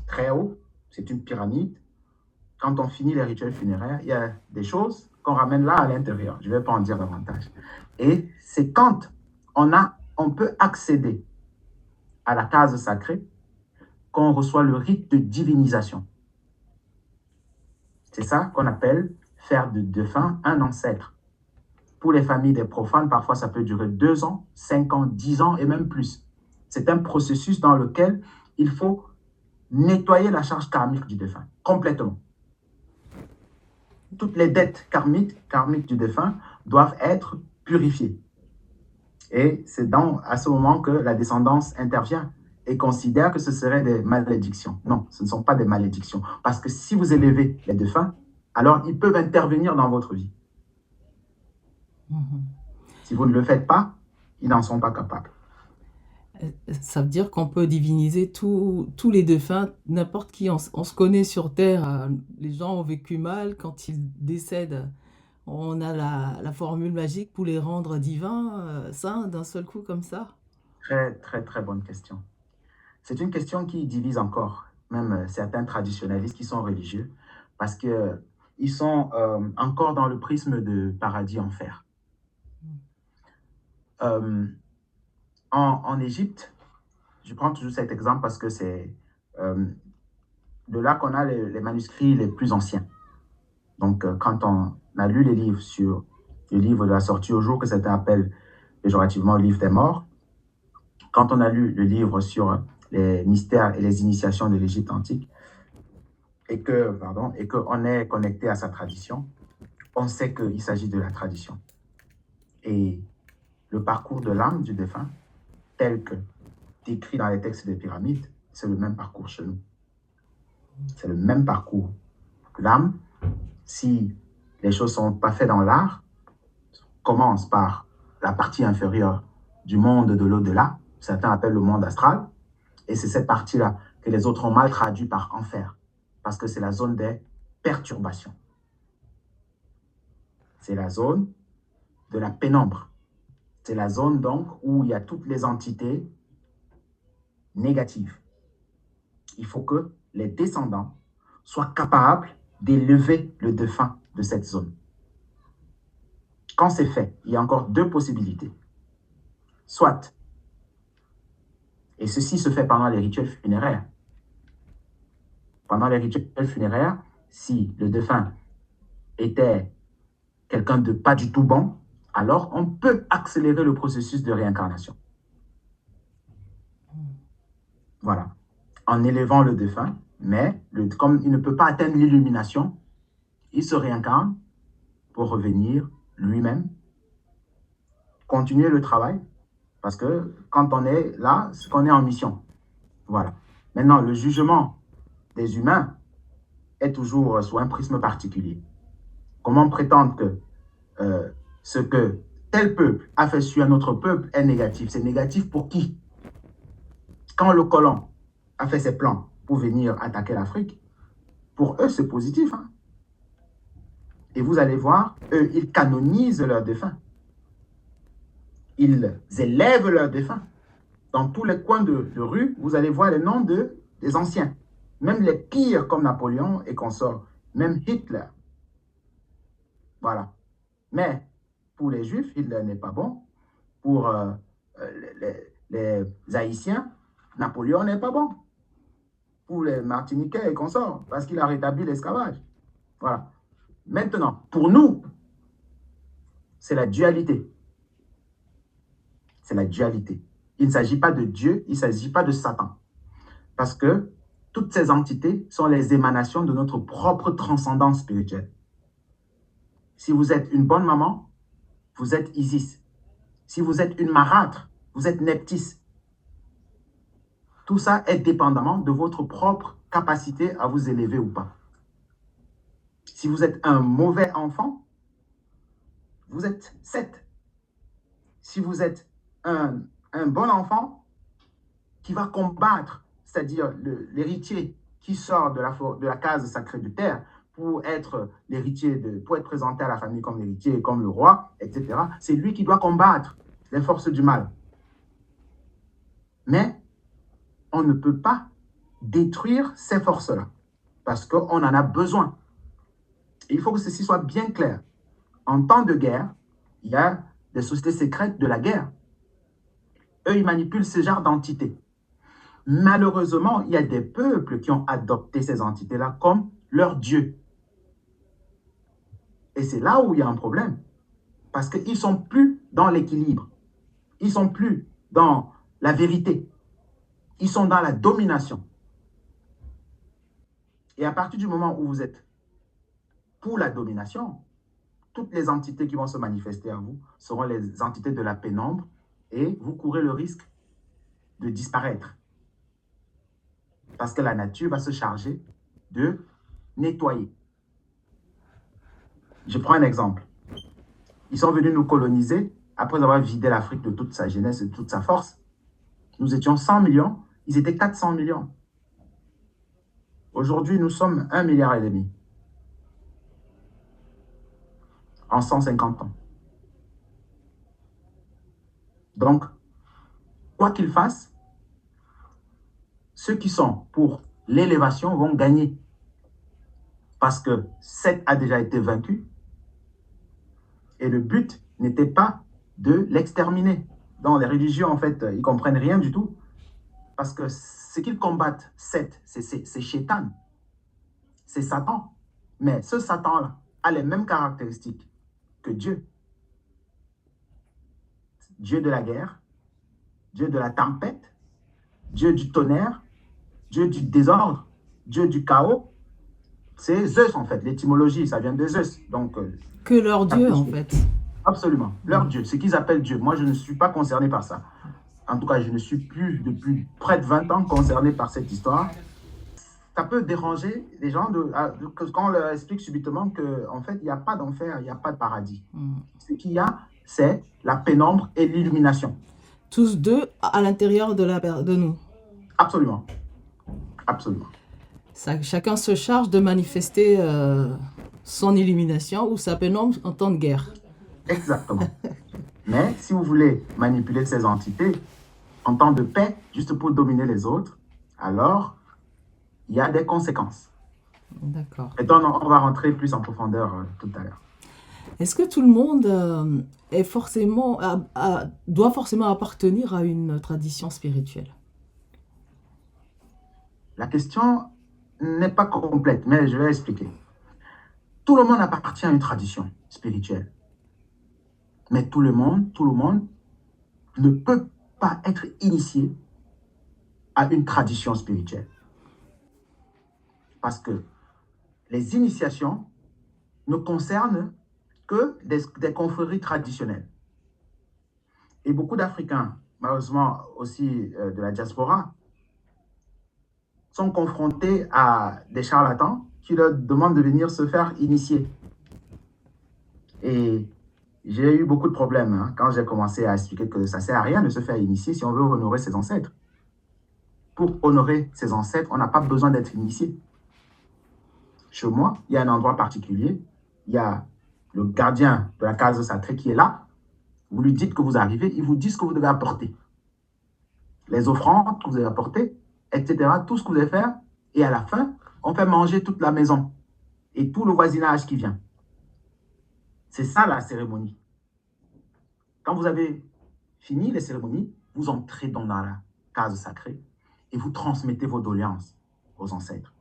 très haut, c'est une pyramide. Quand on finit les rituels funéraires, il y a des choses qu'on ramène là à l'intérieur. Je ne vais pas en dire davantage. Et c'est quand on peut accéder à la case sacrée qu'on reçoit le rite de divinisation. C'est ça qu'on appelle faire de défunt un ancêtre. Pour les familles des profanes, parfois ça peut durer 2 ans, 5 ans, 10 ans et même plus. C'est un processus dans lequel il faut nettoyer la charge karmique du défunt, complètement. Toutes les dettes karmiques du défunt doivent être purifiées. Et c'est à ce moment que la descendance intervient et considère que ce seraient des malédictions. Non, ce ne sont pas des malédictions. Parce que si vous élevez les défunts, alors ils peuvent intervenir dans votre vie. Si vous ne le faites pas, ils n'en sont pas capables. Ça veut dire qu'on peut diviniser tous les défunts, n'importe qui. On se connaît sur Terre, les gens ont vécu mal, quand ils décèdent, on a la formule magique pour les rendre divins, saints, d'un seul coup comme ça? Très, très, très bonne question. C'est une question qui divise encore, même certains traditionnalistes qui sont religieux, parce qu'ils sont encore dans le prisme de paradis-enfer. En Égypte, je prends toujours cet exemple parce que c'est de là qu'on a les manuscrits les plus anciens. Donc, quand on a lu les livres sur le livre de la sortie au jour, que certains appellent péjorativement le livre des morts, quand on a lu le livre sur les mystères et les initiations de l'Égypte antique, et qu'on est connecté à sa tradition, on sait qu'il s'agit de la tradition. Et le parcours de l'âme du défunt, tel que décrit dans les textes des pyramides, c'est le même parcours chez nous. C'est le même parcours. L'âme, si les choses ne sont pas faites dans l'art, commence par la partie inférieure du monde de l'au-delà, certains appellent le monde astral, et c'est cette partie-là que les autres ont mal traduit par enfer, parce que c'est la zone des perturbations. C'est la zone de la pénombre. C'est la zone donc où il y a toutes les entités négatives. Il faut que les descendants soient capables d'élever le défunt de cette zone. Quand c'est fait, il y a encore deux possibilités. Soit, et ceci se fait pendant les rituels funéraires. Pendant les rituels funéraires, si le défunt était quelqu'un de pas du tout bon, alors on peut accélérer le processus de réincarnation. Voilà. En élevant le défunt, mais comme il ne peut pas atteindre l'illumination, il se réincarne pour revenir lui-même, continuer le travail, parce que quand on est là, c'est qu'on est en mission. Voilà. Maintenant, le jugement des humains est toujours sous un prisme particulier. Comment prétendre que ce que tel peuple a fait sur un autre peuple est négatif? C'est négatif pour qui? Quand le colon a fait ses plans pour venir attaquer l'Afrique, pour eux, c'est positif. Hein? Et vous allez voir, eux, ils canonisent leurs défunts. Ils élèvent leurs défunts. Dans tous les coins de rue, vous allez voir les noms des anciens. Même les pires comme Napoléon et consorts. Même Hitler. Voilà. Mais pour les Juifs, Hitler n'est pas bon. Pour les Haïtiens, Napoléon n'est pas bon. Pour les Martiniquais et consorts, parce qu'il a rétabli l'esclavage. Voilà. Maintenant, pour nous, c'est la dualité. C'est la dualité. Il ne s'agit pas de Dieu, il ne s'agit pas de Satan. Parce que toutes ces entités sont les émanations de notre propre transcendance spirituelle. Si vous êtes une bonne maman, vous êtes Isis. Si vous êtes une marâtre, vous êtes Neptis. Tout ça est dépendamment de votre propre capacité à vous élever ou pas. Si vous êtes un mauvais enfant, vous êtes Seth. Si vous êtes un bon enfant qui va combattre, c'est-à-dire l'héritier qui sort de la case sacrée de terre pour être l'héritier, pour être présenté à la famille comme l'héritier, comme le roi, etc. C'est lui qui doit combattre les forces du mal. Mais on ne peut pas détruire ces forces-là parce qu'on en a besoin. Et il faut que ceci soit bien clair. En temps de guerre, il y a des sociétés secrètes de la guerre. Eux, ils manipulent ce genre d'entités. Malheureusement, il y a des peuples qui ont adopté ces entités-là comme leur Dieu. Et c'est là où il y a un problème. Parce qu'ils ne sont plus dans l'équilibre. Ils ne sont plus dans la vérité. Ils sont dans la domination. Et à partir du moment où vous êtes pour la domination, toutes les entités qui vont se manifester à vous seront les entités de la pénombre et vous courez le risque de disparaître. Parce que la nature va se charger de nettoyer. Je prends un exemple. Ils sont venus nous coloniser après avoir vidé l'Afrique de toute sa jeunesse et de toute sa force. Nous étions 100 millions, ils étaient 400 millions. Aujourd'hui, nous sommes 1,5 milliard en 150 ans. Donc, quoi qu'ils fassent, ceux qui sont pour l'élévation vont gagner. Parce que Seth a déjà été vaincu. Et le but n'était pas de l'exterminer. Dans les religions, en fait, ils ne comprennent rien du tout. Parce que ce qu'ils combattent, Seth, c'est Shaitan. C'est Satan. Mais ce Satan-là a les mêmes caractéristiques que Dieu. Dieu de la guerre, Dieu de la tempête, Dieu du tonnerre, Dieu du désordre, Dieu du chaos. C'est Zeus, en fait. L'étymologie, ça vient de Zeus. Donc, que leur Dieu, en fait. Absolument. Leur Dieu, ce qu'ils appellent Dieu. Moi, je ne suis pas concerné par ça. en tout cas, je ne suis plus depuis près de 20 ans concerné par cette histoire. Ça peut déranger les gens quand on leur explique subitement qu'en fait, il n'y a pas d'enfer, il n'y a pas de paradis. Ce qu'il y a, c'est la pénombre et l'illumination. Tous deux à l'intérieur de nous. Absolument. Absolument. Chacun se charge de manifester son illumination ou sa pénombre en temps de guerre. Exactement. Mais si vous voulez manipuler ces entités en temps de paix, juste pour dominer les autres, alors il y a des conséquences. D'accord. Et donc, on va rentrer plus en profondeur tout à l'heure. Est-ce que tout le monde doit forcément appartenir à une tradition spirituelle? La question n'est pas complète, mais je vais expliquer. Tout le monde appartient à une tradition spirituelle. Mais tout le monde ne peut pas être initié à une tradition spirituelle. Parce que les initiations ne concernent que des confréries traditionnelles. Et beaucoup d'Africains, malheureusement aussi de la diaspora, sont confrontés à des charlatans qui leur demandent de venir se faire initier. Et j'ai eu beaucoup de problèmes quand j'ai commencé à expliquer que ça ne sert à rien de se faire initier si on veut honorer ses ancêtres. Pour honorer ses ancêtres, on n'a pas besoin d'être initié. Chez moi, il y a un endroit particulier, il y a le gardien de la case sacrée qui est là. Vous lui dites que vous arrivez, il vous dit ce que vous devez apporter. Les offrandes que vous devez apporter, etc. Tout ce que vous devez faire. Et à la fin, on fait manger toute la maison et tout le voisinage qui vient. C'est ça la cérémonie. Quand vous avez fini les cérémonies, vous entrez dans la case sacrée et vous transmettez vos doléances aux ancêtres.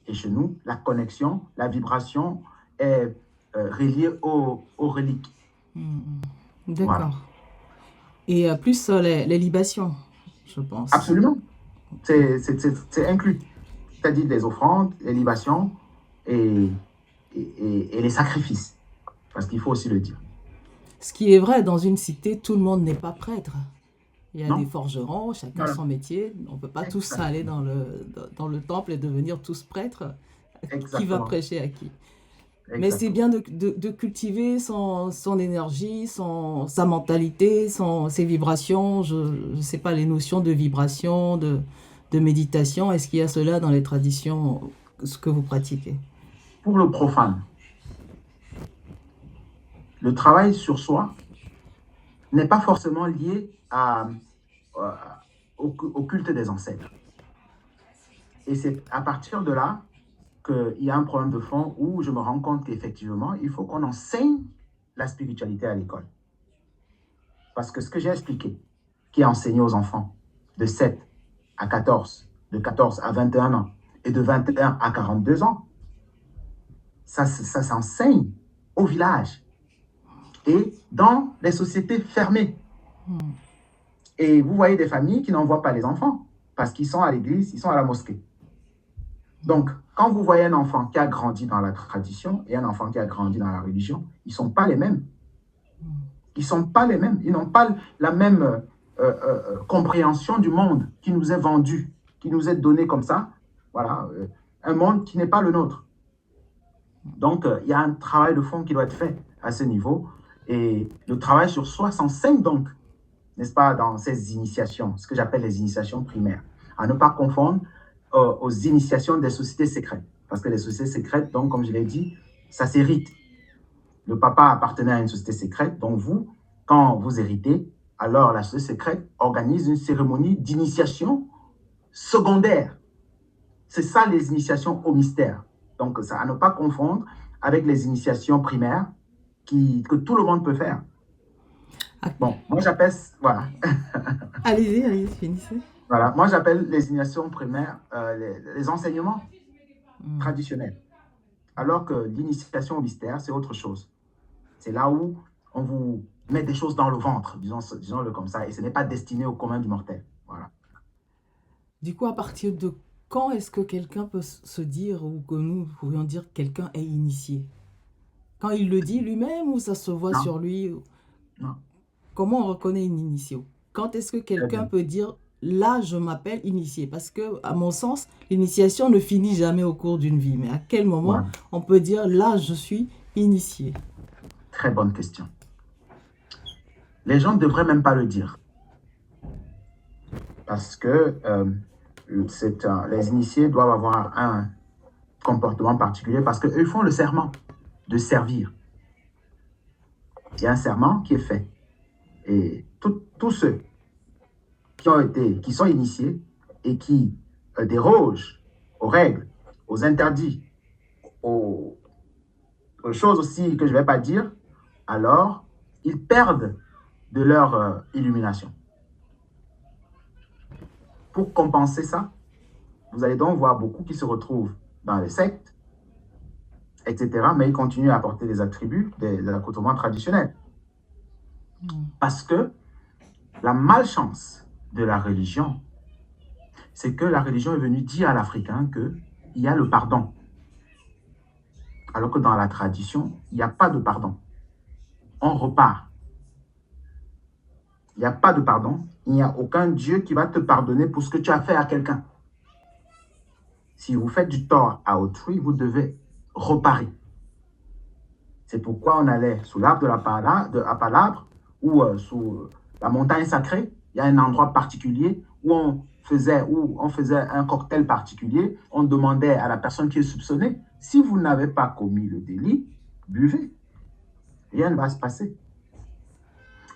Et chez nous, la connexion, la vibration est reliée aux reliques. D'accord. Voilà. Et plus les libations, je pense. Absolument. C'est inclus. C'est-à-dire les offrandes, les libations et les sacrifices. Parce qu'il faut aussi le dire. Ce qui est vrai, dans une cité, tout le monde n'est pas prêtre. Il y a des forgerons, chacun son métier. On ne peut pas tous aller dans le temple et devenir tous prêtres. Exactement. Qui va prêcher à qui? Exactement. Mais c'est bien de cultiver son énergie, sa mentalité, ses vibrations. Je ne sais pas, les notions de vibration, de méditation. Est-ce qu'il y a cela dans les traditions, ce que vous pratiquez? Pour le profane, le travail sur soi n'est pas forcément lié au culte des ancêtres. Et c'est à partir de là qu'il y a un problème de fond où je me rends compte qu'effectivement, il faut qu'on enseigne la spiritualité à l'école. Parce que ce que j'ai expliqué, qui est enseigné aux enfants de 7 à 14, de 14 à 21 ans et de 21 à 42 ans, ça s'enseigne au village et dans les sociétés fermées. Et vous voyez des familles qui n'envoient pas les enfants parce qu'ils sont à l'église, ils sont à la mosquée. Donc, quand vous voyez un enfant qui a grandi dans la tradition et un enfant qui a grandi dans la religion, ils ne sont pas les mêmes. Ils ne sont pas les mêmes. Ils n'ont pas la même compréhension du monde qui nous est vendu, qui nous est donné comme ça. Voilà, un monde qui n'est pas le nôtre. Donc, il y a un travail de fond qui doit être fait à ce niveau. Et le travail sur soi s'enseigne donc, n'est-ce pas, dans ces initiations, ce que j'appelle les initiations primaires. À ne pas confondre aux initiations des sociétés secrètes. Parce que les sociétés secrètes, donc, comme je l'ai dit, ça s'hérite. Le papa appartenait à une société secrète, donc vous, quand vous héritez, alors la société secrète organise une cérémonie d'initiation secondaire. C'est ça les initiations au mystère. Donc, ça à ne pas confondre avec les initiations primaires que tout le monde peut faire. Bon, moi j'appelle... Voilà. Allez-y, finissez. Voilà, moi j'appelle les initiations primaires les enseignements traditionnels. Alors que l'initiation au mystère, c'est autre chose. C'est là où on vous met des choses dans le ventre, disons-le comme ça, et ce n'est pas destiné au commun du mortel. Voilà. Du coup, à partir de quand est-ce que quelqu'un peut se dire, ou que nous pourrions dire que quelqu'un est initié? Quand il le dit lui-même ou ça se voit sur lui? Non. comment on reconnaît une initiée? Quand est-ce que Très quelqu'un bien. peut dire, là, je m'appelle initié? Parce que, à mon sens, l'initiation ne finit jamais au cours d'une vie. Mais à quel moment Voilà. on peut dire, là, je suis initié? Très bonne question. Les gens ne devraient même pas le dire parce que les initiés doivent avoir un comportement particulier parce qu'eux font le serment de servir. Il y a un serment qui est fait. Et tous ceux qui sont initiés et qui dérogent aux règles, aux interdits, aux, aux choses aussi que je ne vais pas dire, alors ils perdent de leur illumination. Pour compenser ça, vous allez donc voir beaucoup qui se retrouvent dans les sectes, etc., mais ils continuent à apporter les attributs de l'accoutrement traditionnel. Parce que la malchance de la religion, c'est que la religion est venue dire à l'Africain qu'il y a le pardon. Alors que dans la tradition, il n'y a pas de pardon. On repart. Il n'y a pas de pardon. Il n'y a aucun Dieu qui va te pardonner pour ce que tu as fait à quelqu'un. Si vous faites du tort à autrui, vous devez reparer. C'est pourquoi on allait sous l'arbre de la palabre ou sous la montagne sacrée. Il y a un endroit particulier où on faisait un cocktail particulier. On demandait à la personne qui est soupçonnée, si vous n'avez pas commis le délit, buvez. Rien ne va se passer.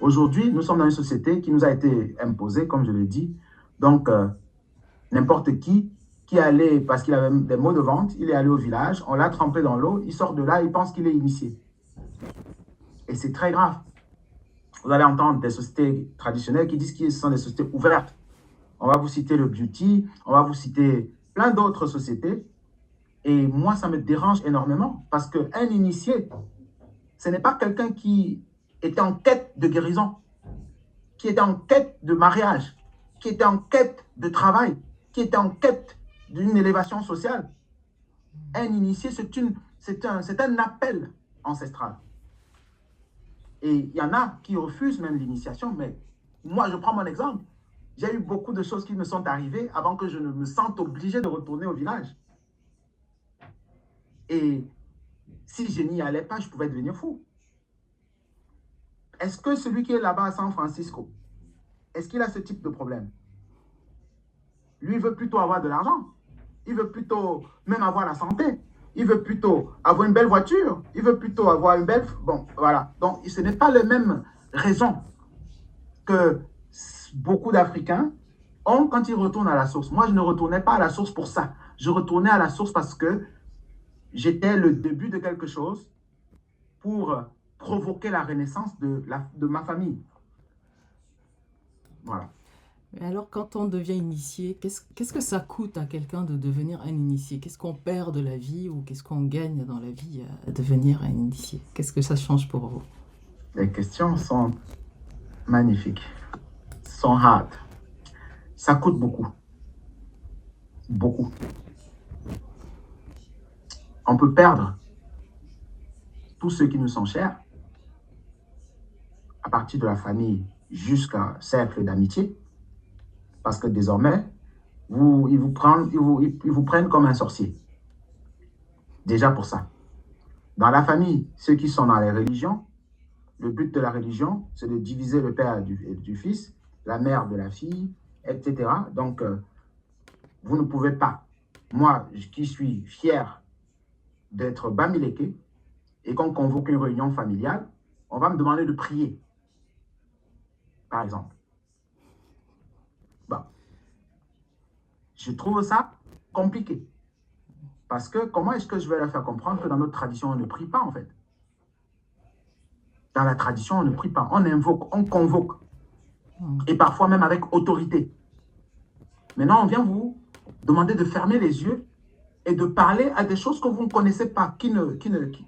Aujourd'hui, nous sommes dans une société qui nous a été imposée, comme je l'ai dit. Donc, n'importe qui allait, parce qu'il avait des maux de ventre, il est allé au village, on l'a trempé dans l'eau, il sort de là, il pense qu'il est initié. Et c'est très grave. Vous allez entendre des sociétés traditionnelles qui disent que ce sont des sociétés ouvertes. On va vous citer le beauty, on va vous citer plein d'autres sociétés. Et moi, ça me dérange énormément parce qu'un initié, ce n'est pas quelqu'un qui était en quête de guérison, qui était en quête de mariage, qui était en quête de travail, qui était en quête d'une élévation sociale. Un initié, c'est un appel ancestral. Et il y en a qui refusent même l'initiation, mais moi, je prends mon exemple. J'ai eu beaucoup de choses qui me sont arrivées avant que je ne me sente obligé de retourner au village. Et si je n'y allais pas, je pouvais devenir fou. Est-ce que celui qui est là-bas à San Francisco, est-ce qu'il a ce type de problème? Lui, il veut plutôt avoir de l'argent. Il veut plutôt même avoir la santé. Il veut plutôt avoir une belle voiture. Il veut plutôt avoir une belle... Bon, voilà. Donc, ce n'est pas les mêmes raisons que beaucoup d'Africains ont quand ils retournent à la source. Moi, je ne retournais pas à la source pour ça. Je retournais à la source parce que j'étais le début de quelque chose pour provoquer la renaissance de ma famille. Voilà. Mais alors, quand on devient initié, qu'est-ce que ça coûte à quelqu'un de devenir un initié? Qu'est-ce qu'on perd de la vie ou qu'est-ce qu'on gagne dans la vie à devenir un initié? Qu'est-ce que ça change pour vous? Les questions sont magnifiques, sont hard. Ça coûte beaucoup. Beaucoup. On peut perdre tous ceux qui nous sont chers, à partir de la famille jusqu'à cercle d'amitié, parce que désormais, ils vous prennent comme un sorcier. Déjà pour ça. Dans la famille, ceux qui sont dans les religions, le but de la religion, c'est de diviser le père du fils, la mère de la fille, etc. Donc, vous ne pouvez pas. Moi, qui suis fier d'être Bamileke, et qu'on convoque une réunion familiale, on va me demander de prier, par exemple. Bon. Je trouve ça compliqué. Parce que comment est-ce que je vais leur faire comprendre que dans notre tradition, on ne prie pas, en fait? Dans la tradition, on ne prie pas. On invoque, on convoque. Et parfois même avec autorité. Maintenant, on vient vous demander de fermer les yeux et de parler à des choses que vous ne connaissez pas, qui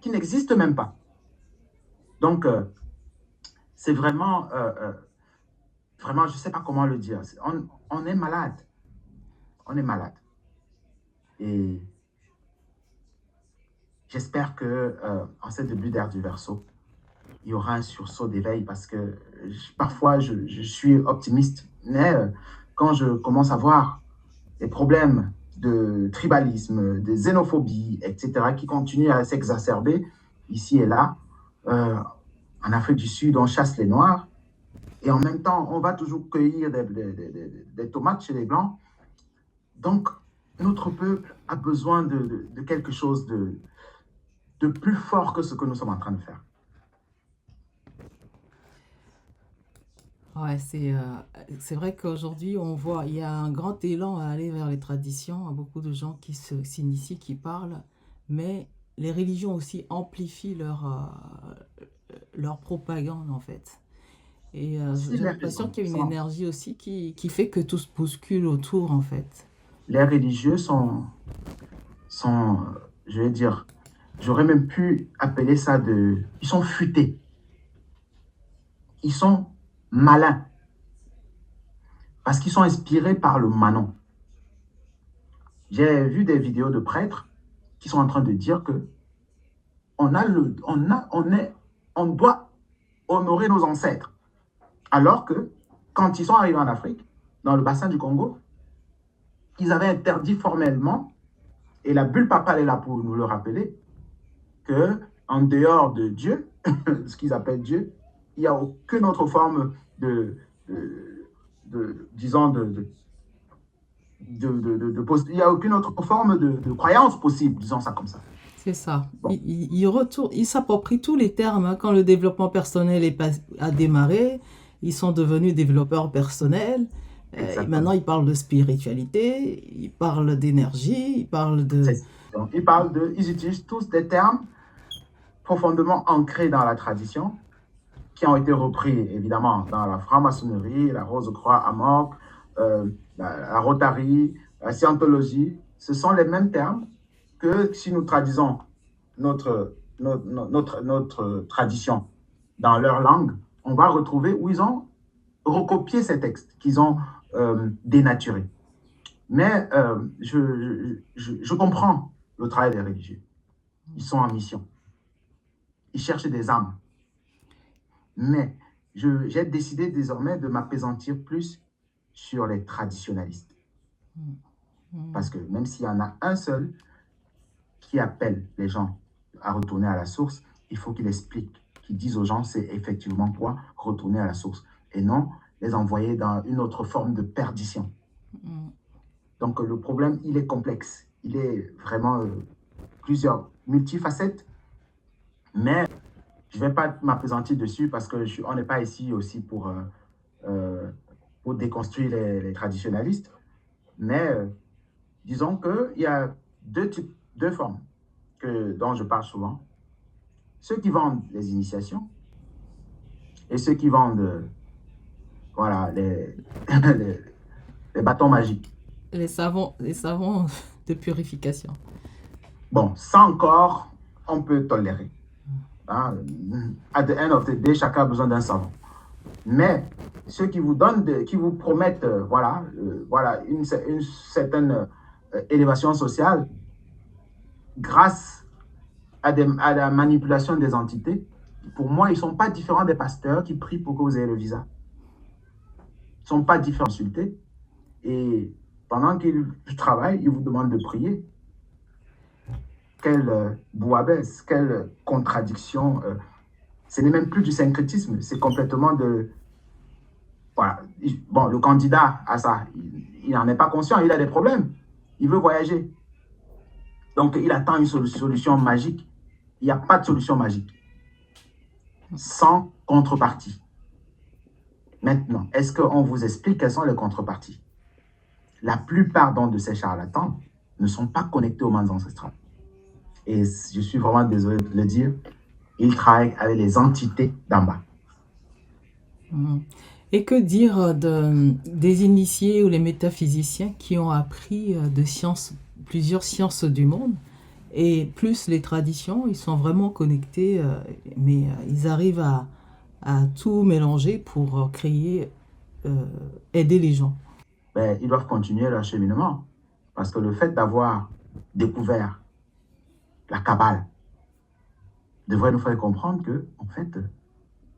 n'existent même pas. Donc, c'est vraiment, vraiment, je ne sais pas comment le dire. On est malade. On est malade. Et j'espère que en ce début d'ère du Verseau, il y aura un sursaut d'éveil parce que parfois je suis optimiste, mais quand je commence à voir les problèmes de tribalisme, de xénophobie, etc., qui continuent à s'exacerber ici et là, euh, en Afrique du Sud, on chasse les Noirs et en même temps, on va toujours cueillir des tomates chez les Blancs. Donc, notre peuple a besoin de quelque chose de plus fort que ce que nous sommes en train de faire. Ouais, c'est vrai qu'aujourd'hui, on voit, il y a un grand élan à aller vers les traditions, à beaucoup de gens qui s'initient, qui parlent, mais les religions aussi amplifient leur propagande, en fait. Et Si j'ai les l'impression raisons qu'il y a une sont, énergie aussi qui fait que tout se bouscule autour, en fait. les religieux sont, je vais dire, j'aurais même pu appeler ça ils sont futés, ils sont malins, parce qu'ils sont inspirés par le Manon. J'ai vu des vidéos de prêtres qui sont en train de dire que on a le, on est, on doit honorer nos ancêtres. Alors que quand ils sont arrivés en Afrique, dans le bassin du Congo, ils avaient interdit formellement, et la bulle papale est là pour nous le rappeler, que en dehors de Dieu, ce qu'ils appellent Dieu, il n'y a aucune autre forme disons, il n'y a aucune autre forme de croyance possible, disons ça comme ça. C'est ça. Bon, Ils s'approprient tous les termes, hein. Quand le développement personnel a démarré, ils sont devenus développeurs personnels. Et maintenant, exactement. ils parlent de spiritualité, ils parlent d'énergie, ils parlent de... Donc, ils utilisent tous des termes profondément ancrés dans la tradition, qui ont été repris évidemment dans la franc-maçonnerie, la Rose-Croix Amorque, la Rotary, la scientologie. Ce sont les mêmes termes que si nous traduisons notre tradition dans leur langue, on va retrouver où ils ont recopié ces textes qu'ils ont dénaturés. Mais je comprends le travail des religieux. Ils sont en mission. Ils cherchent des âmes. Mais j'ai décidé désormais de m'appesantir plus sur les traditionalistes. Parce que même s'il y en a un seul qui appelle les gens à retourner à la source, il faut qu'il explique, qu'il dise aux gens c'est effectivement quoi retourner à la source et non les envoyer dans une autre forme de perdition. Donc le problème, il est complexe. Il est vraiment plusieurs multifacettes, mais je ne vais pas m'appesantir dessus parce qu'on n'est pas ici aussi pour déconstruire les traditionalistes. Mais disons qu'il y a deux formes dont je parle souvent. Ceux qui vendent les initiations et ceux qui vendent voilà, les bâtons magiques. Les savons de purification. Bon, ça encore, on peut tolérer. Hein? At the end of the day, chacun a besoin d'un savon. Mais ceux qui vous donnent, qui vous promettent voilà, une certaine élévation sociale grâce à la manipulation des entités, pour moi, ils ne sont pas différents des pasteurs qui prient pour que vous ayez le visa. Ils ne sont pas différents d'insulter. Et pendant qu'ils travaillent, ils vous demandent de prier. Quelle bouillabaisse, quelle contradiction. Ce n'est même plus du syncrétisme, c'est complètement de... Voilà. Bon, le candidat à ça, il n'en est pas conscient, il a des problèmes. Il veut voyager. Donc, il attend une solution magique. Il n'y a pas de solution magique. Sans contrepartie. Maintenant, est-ce qu'on vous explique quelles sont les contreparties? La plupart de ces charlatans ne sont pas connectés aux mondes ancestrales. Et je suis vraiment désolé de le dire, ils travaillent avec les entités d'en bas. Et que dire des initiés ou les métaphysiciens qui ont appris plusieurs sciences du monde et plus les traditions, ils sont vraiment connectés, mais ils arrivent à tout mélanger pour aider les gens. Ben, ils doivent continuer leur cheminement. Parce que le fait d'avoir découvert la Kabbale devrait nous faire comprendre que, en fait,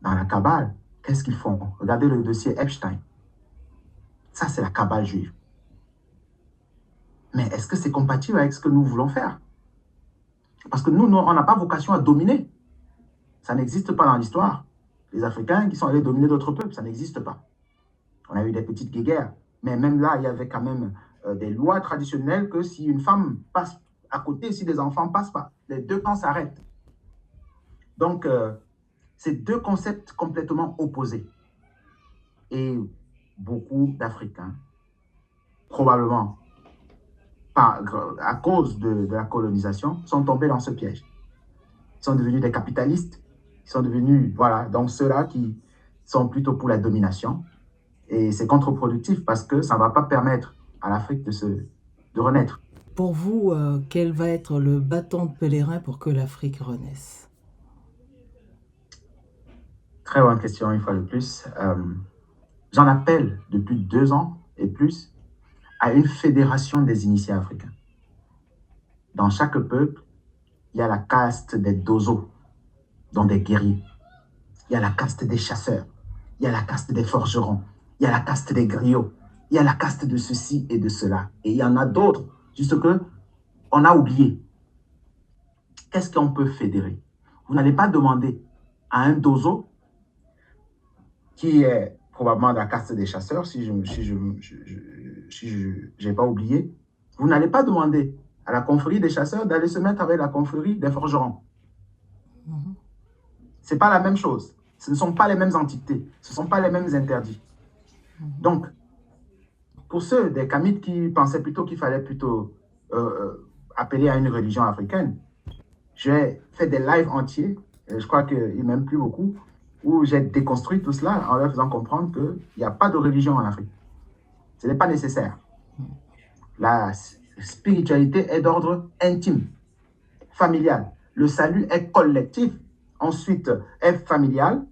dans la cabale, qu'est-ce qu'ils font? Regardez le dossier Epstein. Ça, c'est la cabale juive. Mais est-ce que c'est compatible avec ce que nous voulons faire? Parce que nous, on n'a pas vocation à dominer. Ça n'existe pas dans l'histoire. Les Africains qui sont allés dominer d'autres peuples, ça n'existe pas. On a eu des petites guerres, mais même là, il y avait quand même des lois traditionnelles que si une femme passe à côté, si des enfants passent pas, les deux camps s'arrêtent. Donc, c'est deux concepts complètement opposés. Et beaucoup d'Africains, probablement à cause de la colonisation, sont tombés dans ce piège. Ils sont devenus des capitalistes. Ils sont devenus, voilà, donc ceux-là qui sont plutôt pour la domination. Et c'est contre-productif parce que ça ne va pas permettre à l'Afrique de renaître. Pour vous, quel va être le bâton de pèlerin pour que l'Afrique renaisse? Très bonne question, une fois de plus. J'en appelle depuis 2 ans et plus à une fédération des initiés africains. Dans chaque peuple, il y a la caste des dozos, dont des guerriers. Il y a la caste des chasseurs. Il y a la caste des forgerons. Il y a la caste des griots. Il y a la caste de ceci et de cela. Et il y en a d'autres, juste que on a oublié. Qu'est-ce qu'on peut fédérer? Vous n'allez pas demander à un dozo qui est probablement de la caste des chasseurs, si je n'ai pas oublié, vous n'allez pas demander à la confrérie des chasseurs d'aller se mettre avec la confrérie des forgerons. Ce n'est pas la même chose. Ce ne sont pas les mêmes entités. Ce ne sont pas les mêmes interdits. Donc, pour ceux des Kamites qui pensaient plutôt qu'il fallait plutôt appeler à une religion africaine, j'ai fait des lives entiers, et je crois qu'ils ne m'aiment plus beaucoup, où j'ai déconstruit tout cela en leur faisant comprendre qu'il n'y a pas de religion en Afrique. Ce n'est pas nécessaire. La spiritualité est d'ordre intime, familial. Le salut est collectif, ensuite est familial,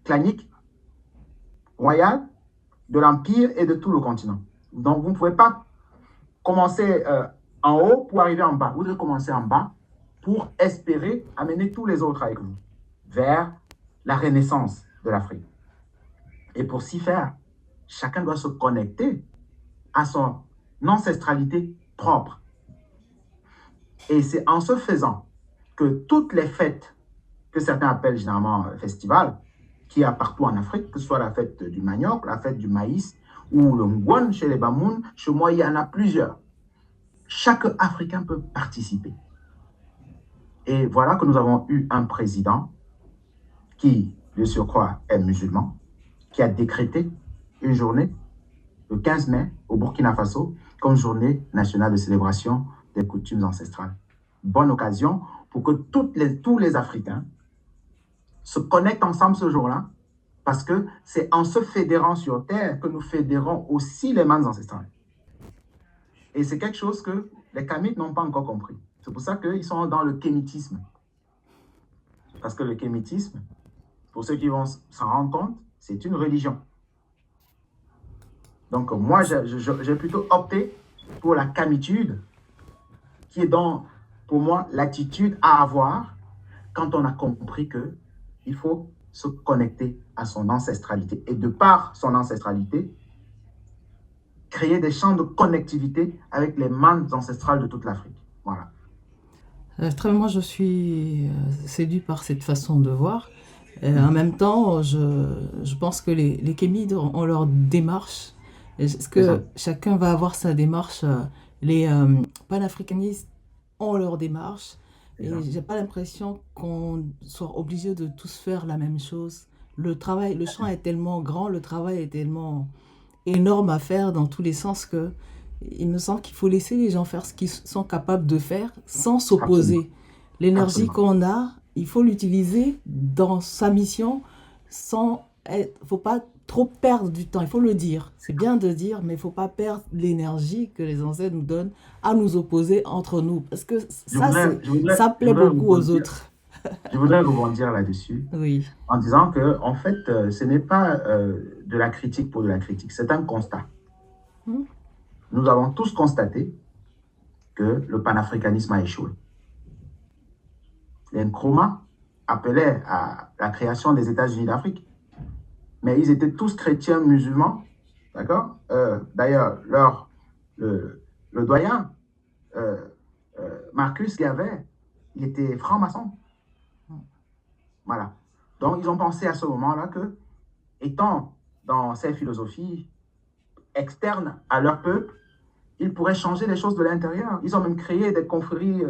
clanique, royal, de l'Empire et de tout le continent. Donc, vous ne pouvez pas commencer en haut pour arriver en bas. Vous devez commencer en bas pour espérer amener tous les autres avec vous vers la renaissance de l'Afrique. Et pour s'y faire, chacun doit se connecter à son ancestralité propre. Et c'est en se faisant que toutes les fêtes que certains appellent généralement festivals, qu'il y a partout en Afrique, que ce soit la fête du manioc, la fête du maïs, ou le Ngwan chez les Bamoun, chez moi, il y en a plusieurs. Chaque Africain peut participer. Et voilà que nous avons eu un président qui, de surcroît, est musulman, qui a décrété une journée, le 15 mai, au Burkina Faso, comme journée nationale de célébration des coutumes ancestrales. Bonne occasion pour que tous les Africains se connectent ensemble ce jour-là, parce que c'est en se fédérant sur Terre que nous fédérons aussi les mannes ancestrales. Et c'est quelque chose que les Kamites n'ont pas encore compris. C'est pour ça qu'ils sont dans le kémitisme. Parce que le kémitisme, pour ceux qui vont s'en rendre compte, c'est une religion. Donc moi, j'ai plutôt opté pour la kamitude, qui est donc, pour moi, l'attitude à avoir quand on a compris qu'il faut se connecter à son ancestralité. Et de par son ancestralité, créer des champs de connectivité avec les mannes ancestrales de toute l'Afrique. Voilà. Moi, je suis séduit par cette façon de voir. En même temps, je pense que les Kémides ont leur démarche. Est-ce que chacun va avoir sa démarche? Les panafricanistes ont leur démarche. Et j'ai pas l'impression qu'on soit obligé de tous faire la même chose. Le champ est tellement grand, le travail est tellement énorme à faire dans tous les sens que il me semble qu'il faut laisser les gens faire ce qu'ils sont capables de faire sans s'opposer. L'énergie qu'on a, il faut l'utiliser dans sa mission sans faut pas trop perdre du temps, il faut le dire. C'est bien de dire, mais il faut pas perdre l'énergie que les ancêtres nous donnent à nous opposer entre nous. Parce que ça plaît beaucoup aux autres. Je voudrais rebondir là-dessus, oui, en disant que, en fait, ce n'est pas de la critique pour de la critique, c'est un constat. Nous avons tous constaté que le panafricanisme a échoué. Les Nkrumah appelait à la création des États-Unis d'Afrique. Mais ils étaient tous chrétiens musulmans, d'accord? D'ailleurs, le doyen, Marcus Garvey, il était franc-maçon. Voilà. Donc, ils ont pensé à ce moment-là que, étant dans ces philosophies externes à leur peuple, ils pourraient changer les choses de l'intérieur. Ils ont même créé des confréries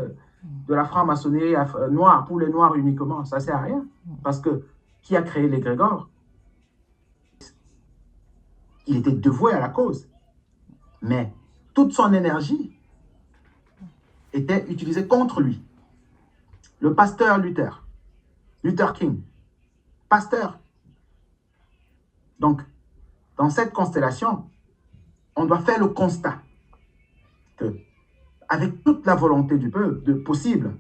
de la franc-maçonnerie noire, pour les noirs uniquement. Ça ne sert à rien. Parce que qui a créé l'égrégore? Il était dévoué à la cause. Mais toute son énergie était utilisée contre lui. Le pasteur Luther King, pasteur. Donc, dans cette constellation, on doit faire le constat que, avec toute la volonté du peuple, possible,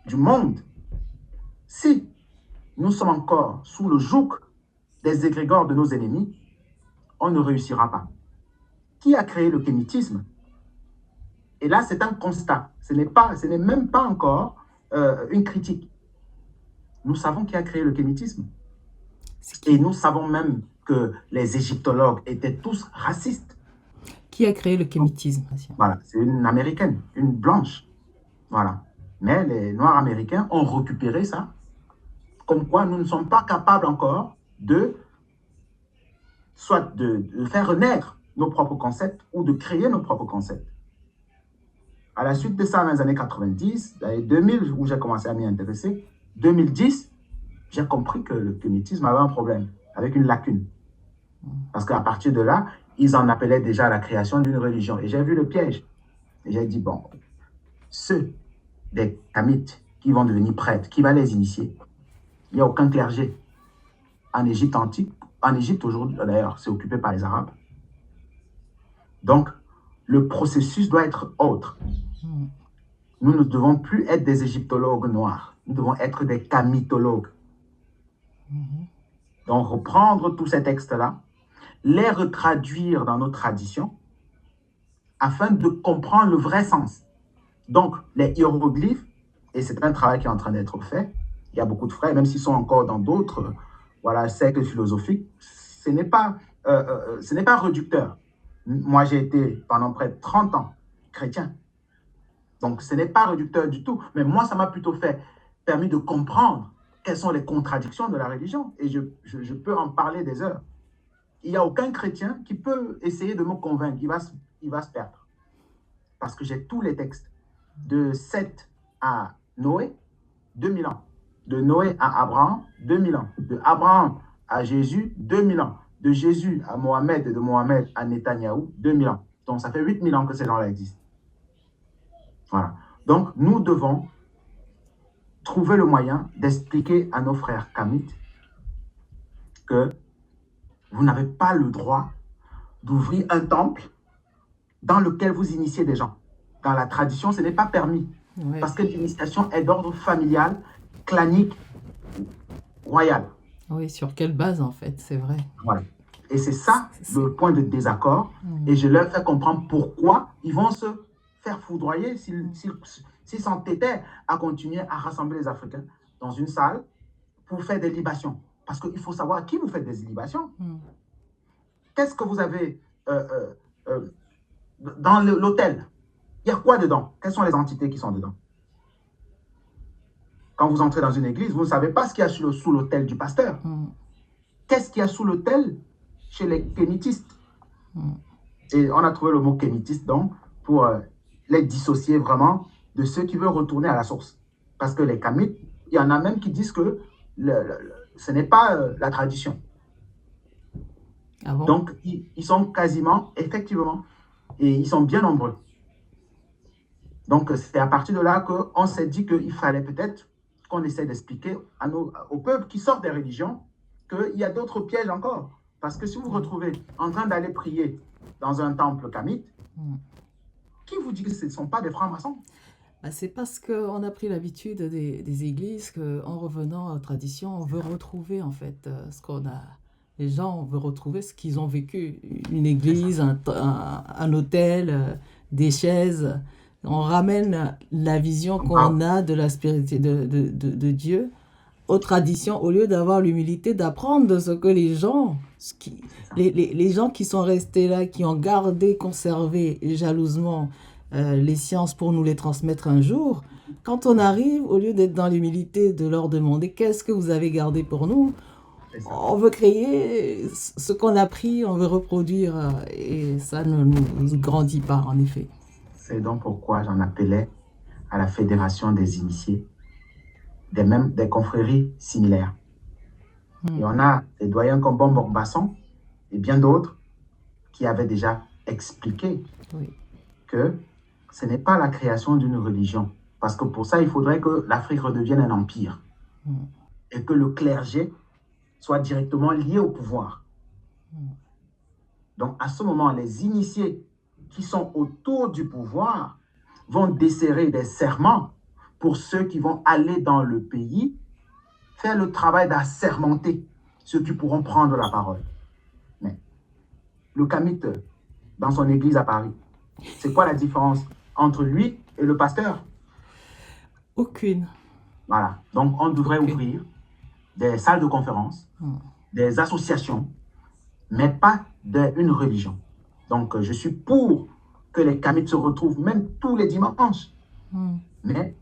du monde, si nous sommes encore sous le joug des égrégores de nos ennemis, on ne réussira pas. Qui a créé le kémitisme? Et là, c'est un constat. Ce n'est même pas encore une critique. Nous savons qui a créé le kémitisme. Et nous savons même que les égyptologues étaient tous racistes. Qui a créé le kémitisme? Voilà, c'est une américaine, une blanche. Voilà. Mais les Noirs américains ont récupéré ça. Comme quoi, nous ne sommes pas capables encore soit de faire renaître nos propres concepts ou de créer nos propres concepts. À la suite de ça, dans les années 90, dans les 2000, où j'ai commencé à m'y intéresser, 2010, j'ai compris que le kémitisme avait un problème, avec une lacune. Parce qu'à partir de là, ils en appelaient déjà à la création d'une religion. Et j'ai vu le piège. Et j'ai dit, bon, ceux des Kamites qui vont devenir prêtres, qui va les initier? Il n'y a aucun clergé. En Égypte antique, en Égypte aujourd'hui, d'ailleurs, c'est occupé par les Arabes. Donc, le processus doit être autre. Nous ne devons plus être des égyptologues noirs. Nous devons être des kamitologues. Donc, reprendre tous ces textes-là, les retraduire dans nos traditions, afin de comprendre le vrai sens. Donc, les hiéroglyphes, et c'est un travail qui est en train d'être fait, il y a beaucoup de frères, même s'ils sont encore dans d'autres cercles philosophiques, ce n'est pas réducteur. Moi, j'ai été pendant près de 30 ans chrétien. Donc, ce n'est pas réducteur du tout. Mais moi, ça m'a plutôt permis de comprendre quelles sont les contradictions de la religion. Et je peux en parler des heures. Il n'y a aucun chrétien qui peut essayer de me convaincre. Il va se perdre. Parce que j'ai tous les textes. De Seth à Noé, 2000 ans. De Noé à Abraham, 2000 ans. De Abraham à Jésus, 2000 ans. De Jésus à Mohamed et de Mohamed à Netanyahou, 2000 ans. Donc, ça fait 8000 ans que ces gens-là existent. Voilà. Donc, nous devons trouver le moyen d'expliquer à nos frères kamites que vous n'avez pas le droit d'ouvrir un temple dans lequel vous initiez des gens. Dans la tradition, ce n'est pas permis. Oui. Parce que l'initiation est d'ordre familial, clanique, royal. Oui, sur quelle base, en fait, c'est vrai. Voilà. Et c'est ça le point de désaccord. Et je leur fais comprendre pourquoi ils vont se faire foudroyer s'ils s'entêtaient à continuer à rassembler les Africains dans une salle pour faire des libations. Parce qu'il faut savoir à qui vous faites des libations. Qu'est-ce que vous avez dans l'autel? Il y a quoi dedans? Quelles sont les entités qui sont dedans? Quand vous entrez dans une église, vous ne savez pas ce qu'il y a sous l'autel du pasteur. Qu'est-ce qu'il y a sous l'autel chez les kémitistes? Et on a trouvé le mot kémitiste, donc, pour les dissocier vraiment de ceux qui veulent retourner à la source. Parce que les kamites, il y en a même qui disent que ce n'est pas la tradition. Ah bon? Donc, ils sont quasiment, effectivement, et ils sont bien nombreux. Donc, c'est à partir de là qu'on s'est dit qu'il fallait peut-être qu'on essaie d'expliquer au peuple qui sort des religions qu'il y a d'autres pièges encore. Parce que si vous vous retrouvez en train d'aller prier dans un temple kamite, qui vous dit que ce ne sont pas des francs-maçons? C'est parce qu'on a pris l'habitude des églises qu'en revenant aux traditions, on veut retrouver en fait ce qu'on a. Les gens veulent retrouver ce qu'ils ont vécu. Une église, un hôtel, des chaises. On ramène la vision qu'on a de la spiritualité de Dieu aux traditions au lieu d'avoir l'humilité d'apprendre de ce que les gens, C'est ça. les gens qui sont restés là, qui ont gardé, conservé jalousement les sciences pour nous les transmettre un jour, quand on arrive, au lieu d'être dans l'humilité de leur demander qu'est-ce que vous avez gardé pour nous, C'est ça. on veut créer ce qu'on a pris, on veut reproduire et ça ne nous grandit pas en effet. C'est donc pourquoi j'en appelais à la Fédération des initiés, des confréries similaires. Et Hmm. on a des doyens comme Bombok Basson et bien d'autres qui avaient déjà expliqué Oui. que ce n'est pas la création d'une religion. Parce que pour ça, il faudrait que l'Afrique redevienne un empire Hmm. et que le clergé soit directement lié au pouvoir. Hmm. Donc, à ce moment, les initiés qui sont autour du pouvoir vont desserrer des serments pour ceux qui vont aller dans le pays faire le travail d'assermenter ceux qui pourront prendre la parole. Mais le Kamit, dans son église à Paris, c'est quoi la différence entre lui et le pasteur? Aucune. Voilà. Donc, on devrait Aucune. ouvrir des salles de conférence, Hmm. des associations, mais pas une religion. Donc, je suis pour que les Kamites se retrouvent même tous les dimanches, Hmm. mais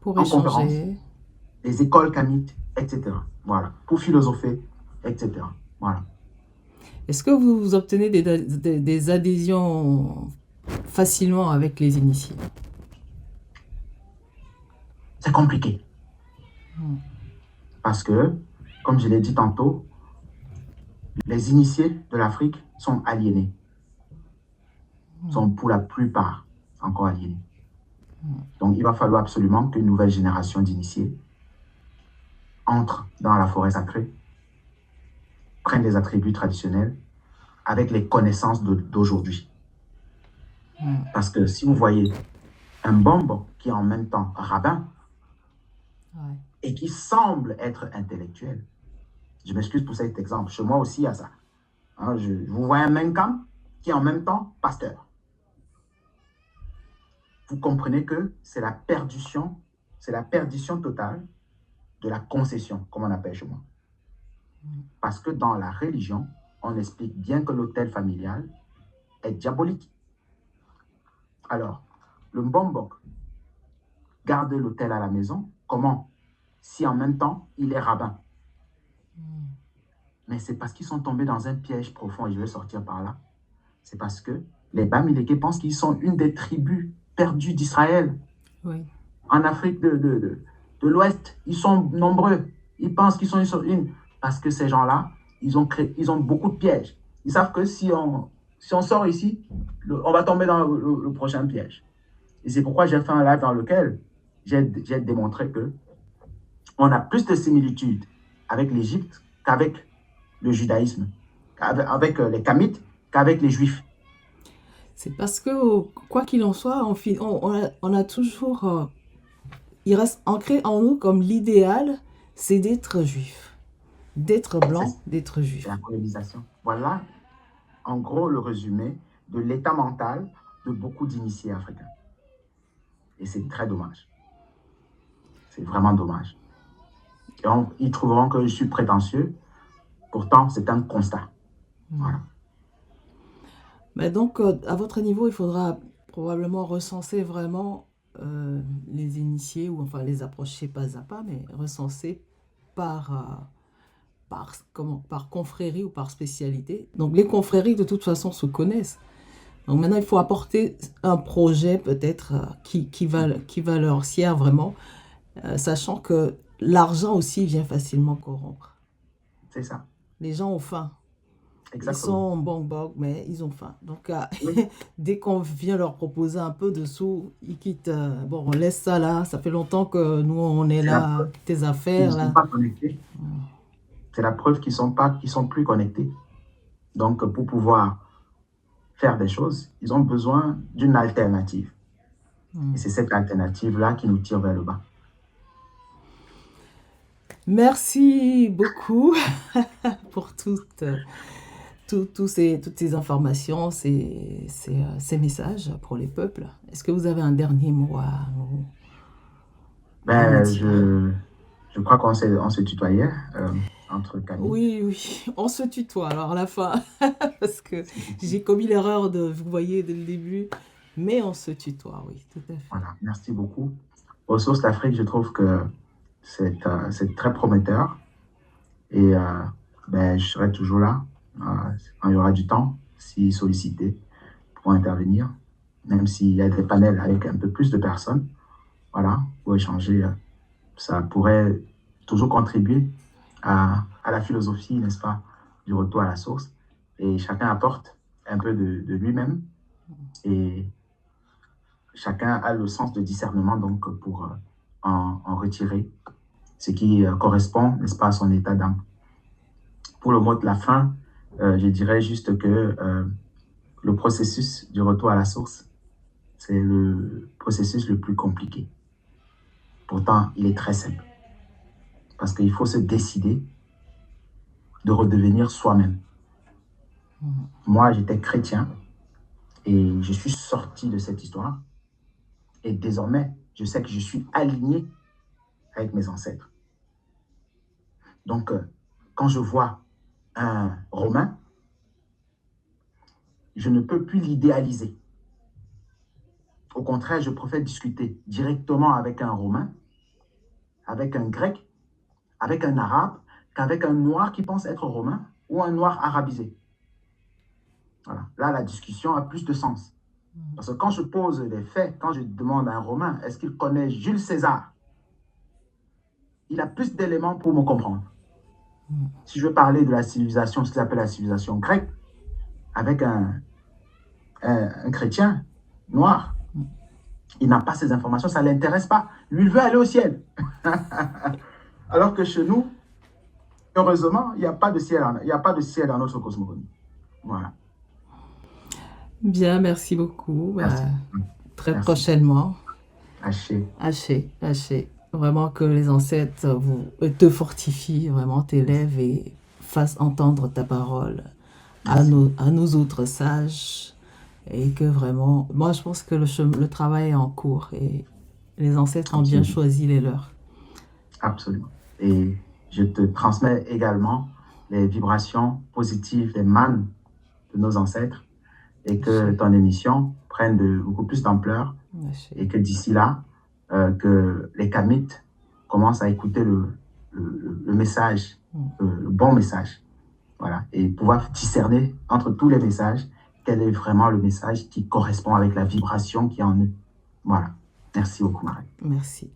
Pour en conférence, échanger. les écoles Kamites, etc. Voilà. Pour philosopher, etc. Voilà. Est-ce que vous obtenez des adhésions facilement avec les initiés? C'est compliqué Hmm. parce que, comme je l'ai dit tantôt, les initiés de l'Afrique sont aliénés, sont pour la plupart encore aliénés. Donc, il va falloir absolument qu'une nouvelle génération d'initiés entre dans la forêt sacrée, prenne des attributs traditionnels avec les connaissances d'aujourd'hui. Hmm. Parce que si vous voyez un bombe qui est en même temps rabbin Ouais. et qui semble être intellectuel, je m'excuse pour cet exemple, chez moi aussi il y a ça. Hein, vous voyez un Menkam qui est en même temps pasteur. Vous comprenez que c'est la perdition totale de la concession, comme on appelle chez moi. Parce que dans la religion, on explique bien que l'autel familial est diabolique. Alors, le Mbombok garde l'autel à la maison. Comment? Si en même temps, il est rabbin. Mais c'est parce qu'ils sont tombés dans un piège profond, et je vais sortir par là. C'est parce que les Bamileke pensent qu'ils sont une des tribus perdues d'Israël. Oui. En Afrique de l'Ouest, ils sont nombreux. Ils pensent qu'ils sont une. Parce que ces gens-là, ils ont beaucoup de pièges. Ils savent que si on sort ici, on va tomber dans le prochain piège. Et c'est pourquoi j'ai fait un live dans lequel j'ai démontré que on a plus de similitudes avec l'Égypte qu'avec le judaïsme, avec les Kamites qu'avec les Juifs. C'est parce que, quoi qu'il en soit, on a toujours... il reste ancré en nous comme l'idéal, c'est d'être juif. D'être blanc, d'être C'est juif. la colonisation. Voilà, en gros, le résumé de l'état mental de beaucoup d'initiés africains. Et c'est très dommage. C'est vraiment dommage. Et ils trouveront que je suis prétentieux. Pourtant, c'est un constat. Voilà. Mais donc, à votre niveau, il faudra probablement recenser vraiment les initiés, ou enfin les approcher pas à pas, mais recenser par, par confrérie ou par spécialité. Donc, les confréries, de toute façon, se connaissent. Donc, maintenant, il faut apporter un projet, peut-être, qui va leur sied vraiment, sachant que l'argent aussi vient facilement corrompre. C'est ça. Les gens ont faim. Exactement. Ils sont bong, mais ils ont faim. Donc, Oui. dès qu'on vient leur proposer un peu de sous, ils quittent. Bon, on laisse ça là. Ça fait longtemps que nous, on est C'est la là. preuve Tes qu'ils ne affaires sont là. pas connectés. C'est la preuve qu'ils sont plus connectés. Donc, pour pouvoir faire des choses, ils ont besoin d'une alternative. Et c'est cette alternative-là qui nous tire vers le bas. Merci beaucoup pour toutes ces informations, ces messages pour les peuples. Est-ce que vous avez un dernier mot à nous Ben, dire? Je crois on se tutoyait entre Camille. Oui, oui, on se tutoie alors à la fin, parce que j'ai commis l'erreur de vous voyez dès le début, mais on se tutoie, oui, tout à fait. Voilà, merci beaucoup. Ressources d'Afrique, je trouve que c'est très prometteur et ben, je serai toujours là quand il y aura du temps, si sollicité, pour intervenir, même s'il y a des panels avec un peu plus de personnes, voilà, pour échanger. Ça pourrait toujours contribuer à la philosophie, n'est-ce pas, du retour à la source. Et chacun apporte un peu de lui-même et chacun a le sens de discernement donc pour en retirer ce qui correspond, n'est-ce pas, à son état d'âme. Pour le mot de la fin, je dirais juste que le processus du retour à la source, c'est le processus le plus compliqué. Pourtant, il est très simple. Parce qu'il faut se décider de redevenir soi-même. Moi, j'étais chrétien et je suis sorti de cette histoire. Et désormais, je sais que je suis aligné avec mes ancêtres. Donc, quand je vois un Romain, je ne peux plus l'idéaliser. Au contraire, je préfère discuter directement avec un Romain, avec un Grec, avec un Arabe, qu'avec un Noir qui pense être Romain ou un Noir arabisé. Voilà. Là, la discussion a plus de sens. Parce que quand je pose des faits, quand je demande à un Romain, est-ce qu'il connaît Jules César? Il a plus d'éléments pour me comprendre. Si je veux parler de la civilisation, ce qu'il appelle la civilisation grecque, avec un chrétien noir, il n'a pas ces informations, ça ne l'intéresse pas. Lui, il veut aller au ciel. Alors que chez nous, heureusement, il n'y a pas de ciel, il n'y a pas de ciel dans notre cosmogonie. Voilà. Bien, merci beaucoup. Merci. Très Merci. prochainement. Haché. Vraiment que les ancêtres te fortifient, vraiment t'élèvent et fassent entendre ta parole à nos autres sages. Et que vraiment, moi je pense que le travail est en cours et les ancêtres ont bien choisi les leurs. Absolument. Et je te transmets également les vibrations positives, les mannes de nos ancêtres et que ton émission prenne beaucoup plus d'ampleur et que d'ici là, que les Kamites commencent à écouter le message, le bon message. Voilà. Et pouvoir discerner entre tous les messages quel est vraiment le message qui correspond avec la vibration qui est en eux. Voilà. Merci beaucoup, Marie. Merci.